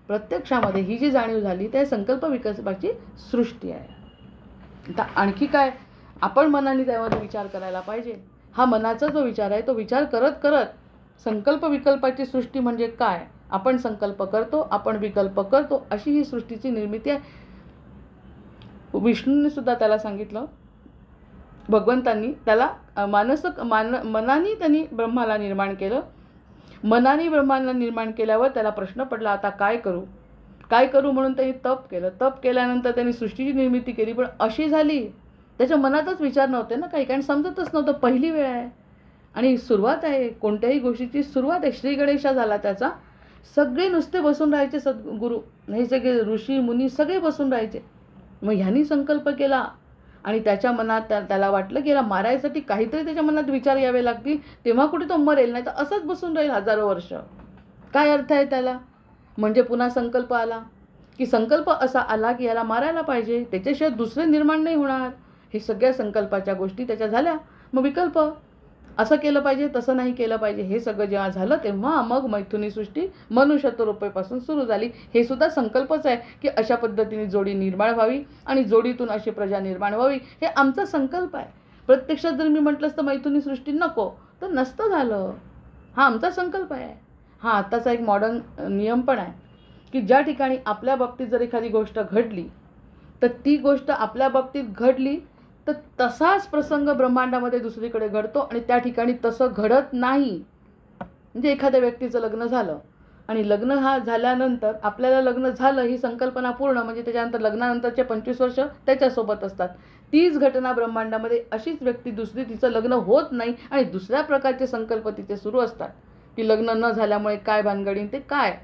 प्रत्यक्षामध्ये ही जी जाणीव झाली त्या संकल्प विकल्पाची सृष्टी आहे. आता आणखी काय आपण मनाने त्यामध्ये विचार करायला पाहिजे. हा मनाचा जो विचार आहे तो विचार करत करत संकल्प विकल्पाची सृष्टी म्हणजे काय, आपण संकल्प करतो, आपण विकल्प करतो, अशी ही सृष्टीची निर्मिती आहे. विष्णूने सुद्धा त्याला सांगितलं, भगवंतांनी त्याला मनाने त्यांनी ब्रह्माला निर्माण केलं. मनाने ब्रह्माला निर्माण केल्यावर त्याला प्रश्न पडला आता काय करू, काय करू म्हणून त्यांनी तप केलं. तप केल्यानंतर त्यांनी सृष्टीची निर्मिती केली, पण अशी झाली त्याच्या मनातच विचार नव्हते ना काही, कारण समजतच नव्हतं. पहिली वेळ आहे आणि सुरुवात आहे, कोणत्याही गोष्टीची सुरुवात आहे. श्री गणेशा झाला त्याचा. सगळे नुसते बसून राहायचे सद्गुरू, हे सगळे ऋषी मुनी सगळे बसून राहायचे. मग ह्यांनी संकल्प केला आणि त्याच्या मनात त्याला वाटलं की याला मारायसाठी काहीतरी त्याच्या मनात विचार यावे लागतील, तेव्हा कुठे तो मरेल, नाही तर असंच बसून राहील हजारो वर्ष. काय अर्थ आहे त्याला? म्हणजे पुन्हा संकल्प आला की संकल्प असा आला की याला मारायला पाहिजे, त्याच्याशिवाय दुसरे निर्माण नाही होणार. हे सगळ्या संकल्पाच्या गोष्टी त्याच्या झाल्या. मग विकल्प असं केलं पाहिजे, तसं नाही केलं पाहिजे, हे सगळं जेव्हा झालं तेव्हा मग मैथुनी सृष्टी मनुष्यत्वरूपेपासून सुरू झाली. हे सुद्धा संकल्पच आहे की अशा पद्धतीने जोडी निर्माण व्हावी आणि जोडीतून अशी प्रजा निर्माण व्हावी. हे आमचा संकल्प आहे. प्रत्यक्षात जर मी म्हटलं असतं मैथुनी सृष्टी नको तर नसतं झालं. हा आमचा संकल्प आहे. हा आताचा एक मॉडर्न नियम पण आहे की ज्या ठिकाणी आपल्या बाबतीत जर एखादी गोष्ट घडली तर ती गोष्ट आपल्या बाबतीत घडली तर तसाच प्रसंग ब्रह्मांडामध्ये दुसरीकडे घडतो आणि त्या ठिकाणी तसं घडत नाही. म्हणजे एखाद्या व्यक्तीचं लग्न झालं आणि लग्न हा झाल्यानंतर आपल्याला लग्न झालं ही संकल्पना पूर्ण, म्हणजे त्याच्यानंतर लग्नानंतरचे 25 वर्ष त्याच्यासोबत असतात. तीच घटना ब्रह्मांडामध्ये अशीच व्यक्ती दुसरी तिचं लग्न होत नाही आणि दुसऱ्या प्रकारचे संकल्प तिथे सुरू असतात की लग्न न झाल्यामुळे काय भानगडीन ते काय,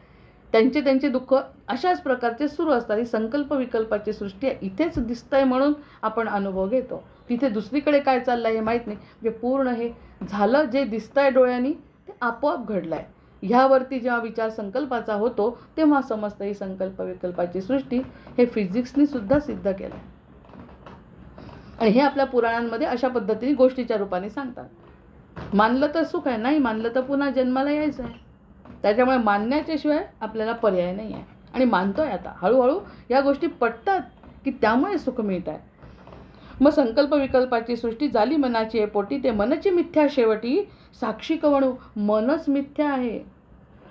त्यांचे दुःख अशाच प्रकारचे सुरू असतात. ही संकल्प विकल्पाची सृष्टी आहे. इथेच दिसतंय म्हणून आपण अनुभव घेतो, तिथे दुसरीकडे काय चाललं आहे हे माहीत नाही. म्हणजे पूर्ण हे झालं जे दिसतंय डोळ्यांनी ते आपोआप घडलं आहे. ह्यावरती जेव्हा विचार संकल्पाचा होतो तेव्हा समजतं ही संकल्प विकल्पाची सृष्टी. हे फिजिक्सनी सुद्धा सिद्ध केलं आहे आणि हे आपल्या पुराणांमध्ये अशा पद्धतीने गोष्टीच्या रूपाने सांगतात. मानलं तर सुख आहे, नाही मानलं तर पुन्हा जन्माला यायचं आहे. त्याच्यामुळे मानण्याच्या शिवाय आपल्याला पर्याय नाही आहे आणि मानतोय आता हळूहळू या गोष्टी पटतात की त्यामुळे सुख मिळत आहे. मग संकल्प विकल्पाची सृष्टी झाली मनाची आहे पोटी, ते मनची मिथ्या शेवटी साक्षी कवणू. मनच मिथ्या आहे.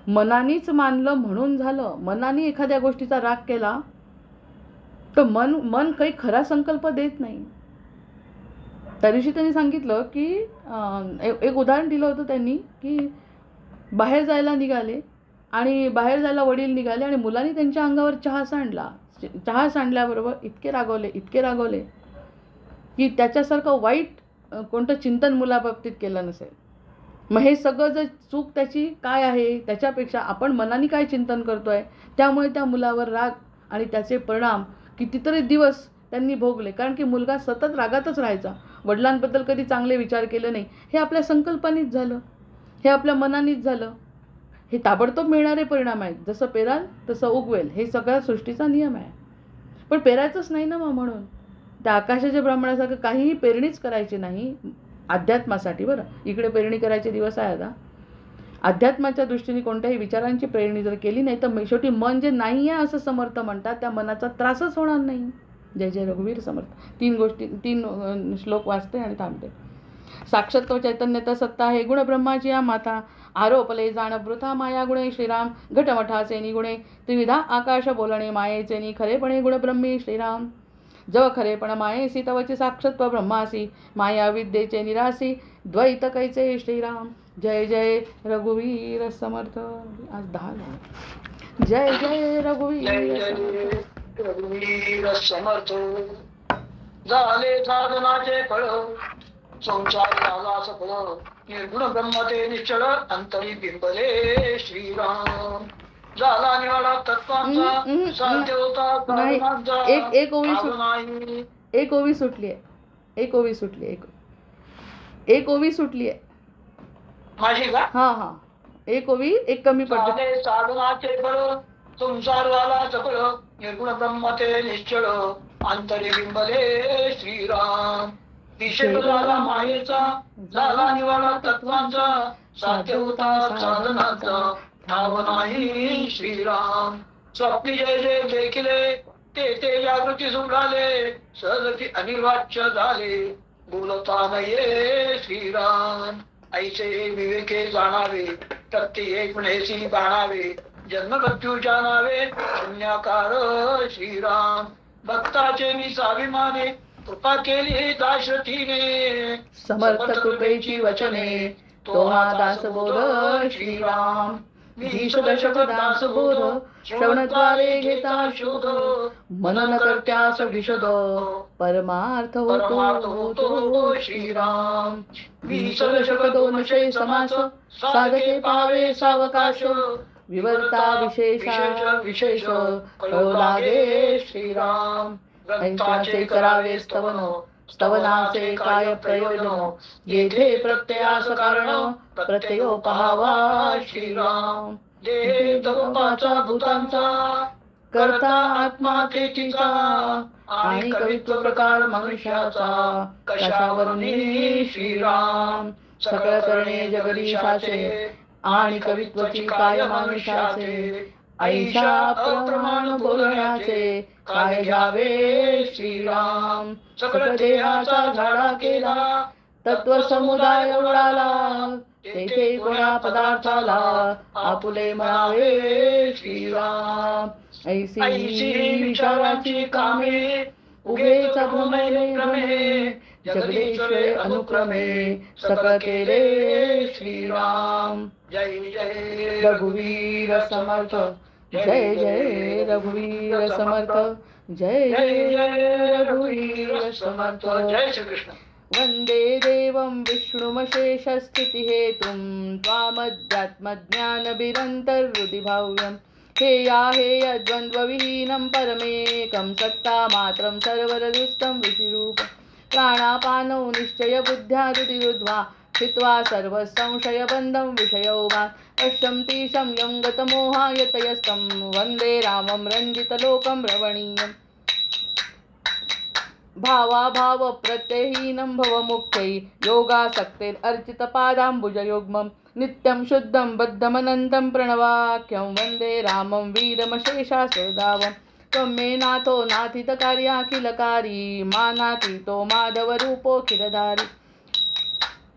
मनानेच मानलं म्हणून झालं. मनाने एखाद्या गोष्टीचा राग केला तर मन काही खरा संकल्प देत नाही. त्या दिवशी त्यांनी सांगितलं की एक उदाहरण दिलं होतं त्यांनी की बाहेर जायला निघाले आणि बाहेर जायला वडील निघाले आणि मुलांनी त्यांच्या अंगावर चहा सांडला. चहा सांडल्याबरोबर इतके रागवले की त्याच्यासारखं वाईट कोणतं चिंतन मुलाबाबतीत केलं नसेल. मग हे सगळं जर चूक त्याची काय आहे, त्याच्यापेक्षा आपण मनाने काय चिंतन करतोय त्यामुळे त्या मुलावर राग आणि त्याचे परिणाम कितीतरी दिवस त्यांनी भोगले. कारण की मुलगा सतत रागातच राहायचा, वडिलांबद्दल कधी चांगले विचार केले नाही. हे आपल्या संकल्पानेच झालं, हे आपल्या मनानेच झालं. हे ताबडतोब मिळणारे परिणाम आहेत. जसं पेराल तसं उगवेल, हे सगळ्या सृष्टीचा नियम आहे. पण पेरायचंच नाही ना मग. म्हणून त्या आकाशाच्या ब्राह्मणासारखं काहीही पेरणीच करायची नाही अध्यात्मासाठी. बरं, इकडे पेरणी करायचे दिवस आहे आता. अध्यात्माच्या दृष्टीने कोणत्याही विचारांची पेरणी जर केली नाही तर शेवटी मन जे नाही आहे असं समर्थ म्हणतात, त्या मनाचा त्रासच होणार नाही. जय जय रघुवीर समर्थ. 3 श्लोक वाचते आणि थांबते. साक्षात्व चैतन्यता सत्ता हे गुण ब्रह्माची या माता. आरोपले जाण वृथा माया गुणे श्रीराम. घटमठाचे निगुणे त्रिविधा आकाश बोलणे मायेचे नि खरेपणे गुण ब्रह्मी श्रीराम. जव खरेपण मायेसी तवचे साक्षत्व ब्रह्मासी. माया विद्येचे निरासी द्वैत कैचे श्रीराम. जय जय रघुवीर समर्थ. आज 10 झाले. जय जय रघुवीर समर्थ. झाले साधनाचे फळ, संसार झाला सफळ. निर्गुण ब्रह्म ते निश्चळ, अंतरी बिंबले श्रीराम. झाला निवाडा तत्वांचा, साध्य होता साधनांचा. एक ओवी सुटली आहे. माझी का? हा, एक ओवी एक कमी पडते. झाले साधनाचे फळ, संसार झाला सफळ. निर्गुण ब्रह्म ते निश्चळ, अंतरी बिंबले श्रीराम. विषय झाला मायेचा, झाला निवाडा तत्वांचा. साध्य होता साधनाचा, ठाव नाही श्रीराम. स्वप्नी जय जय देखिले, ते जागृती सुटाले. सहजती अनिर्वाच्य झाले, बोलता नये श्रीराम. ऐसे विवेके जाणावे, प्रत्येक गुणेसी बाणावे. जन्म मृत्यू जाणावे, शून्याकार श्रीराम. भक्ताचे मी स्वाभिमाने, कृपा केली दाशरथीने. समर्थ कृपेची वचने, तो हा दासबोध श्रीराम. 20 दशक दासबोध, श्रवणद्वारे घेता शोध. मनन करत्यास विशद, परमार्थ होतो श्रीराम. 20 दशक 200 समास, साधके पावे सावकाश. विवर्ता विशेष कळो लागे श्रीराम. ग्रंथाचे करावे स्तवन, स्तवनाचे काय प्रयोजन. येथे प्रत्ययास कारण, प्रत्ययो पहावा श्रीराम. देह तत्वाचा भूतांचा, करता आत्मा तेचीचा. आणि कवित्व प्रकार मनुष्याचा, कशावरुनी श्रीराम. सकळ करणे जगदीशाचे, आणि कवित्वची काय मनुष्याचे. ऐशा अप्रमाण बोलण्याचे, काय घ्यावे श्रीराम. सकळ देहाचा झाडा केला, तत्व समुदाय उडाला. तेथे कोणा पदार्थाला, आपुले म्हणावे श्रीराम. ऐसी विचाराची कामे, उभेच भ्रमे. जगदीश्वरे अनुक्रमे, सकळ केले श्रीराम. जय जय रघुवीर समर्थ. जय जय रघुवीर समर्थ. जय जय रघुवीर समर्थ. जय श्रीकृष्ण. वंदे देवं विष्णुमशेषस्थितिहेतुं. त्वामध्यात्मज्ञानभिरन्तर्हृदि भाव्यं. हेयाहेयद्वन्द्वविहीनं परमेकं. सत्तामात्रं सर्वरदुस्तं ऋषिरूपं. प्राणापानौ निश्चयबुद्ध्या धृतिरुद्ध्वा, हित्वा सर्वसंशयबन्धं विषयो मा. पश्यन्ति संयं गतमोहायतयस्तं. वन्दे रामं रञ्जितलोकं रमणीयम्. भावाभाव प्रत्ययहीनं भवमुक्त्यै, योगासक्तेर्र्चितपादाम्बुजयुग्मं. नित्यं शुद्धं बद्धमनन्तं प्रणवाख्यं. वन्दे रामं वीरमशेषासुरधावम्. त्वं मे नाथो नाथितकार्याखिलकारी, मानातीतो माधवरूपोऽखिलधारी.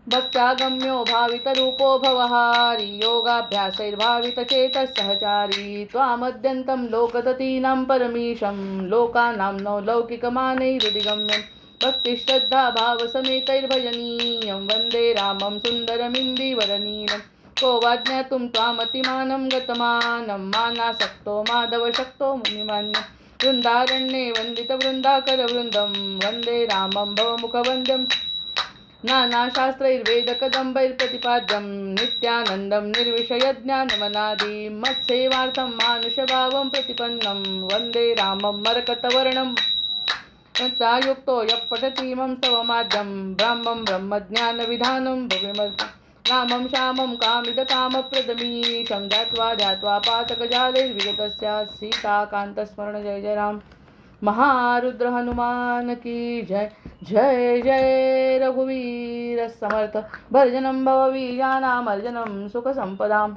भक्त्यागम्यो भावितरूपो भवहारी योगाभ्यासैर्भावितचेतः सहचारी त्वामद्यन्तं लोकदतीनां परमीशं लोकानां नो लौकिकमानैरुदिगम्यं भक्तिश्रद्धा भावसमेतैर्भजनीयं वन्दे रामं सुन्दरमिन्दिवरनीलं को वा ज्ञातुं त्वामतिमानं गतमानं मानासक्तो माधवशक्तो मुनिमान्यं वृन्दारण्ये वन्दितवृन्दाकरवृन्दं वन्दे रामं भवमुखवन्द्यं नानाशास्त्रैर्वेदकदम्बैर्प्रतिपाद्यं नित्यानन्दं निर्विषयज्ञानमनादिं मत्सेवार्थं मानुषभावं प्रतिपन्नं वन्दे रामं मरकतवर्णं युक्तो यः पठति इमं तव माद्यं ब्रह्मं ब्रह्मज्ञानविधानं भुविमर्तं रामं श्यामं कामिदकामप्रदमीशं ध्यात्वा पातकजालैर्विगतस्य सीताकान्तस्मरण जय जय राम। महारुद्र हनुमान की जय। जय जय रघुवीर समर्थ। भर्जनं भववीर्यानामर्जनं सुखसम्पदां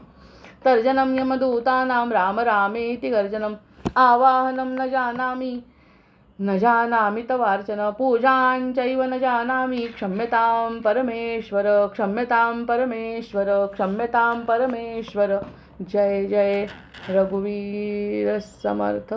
तर्जनं यमदूतानां राम रामेति गर्जनम् आवाहनं न जानामि तवार्चन पूजां चैव न जानामि क्षम्यतां परमेश्वर क्षम्यतां परमेश्वर क्षम्यतां परमेश्वर। जय जय रघुवीर समर्थ।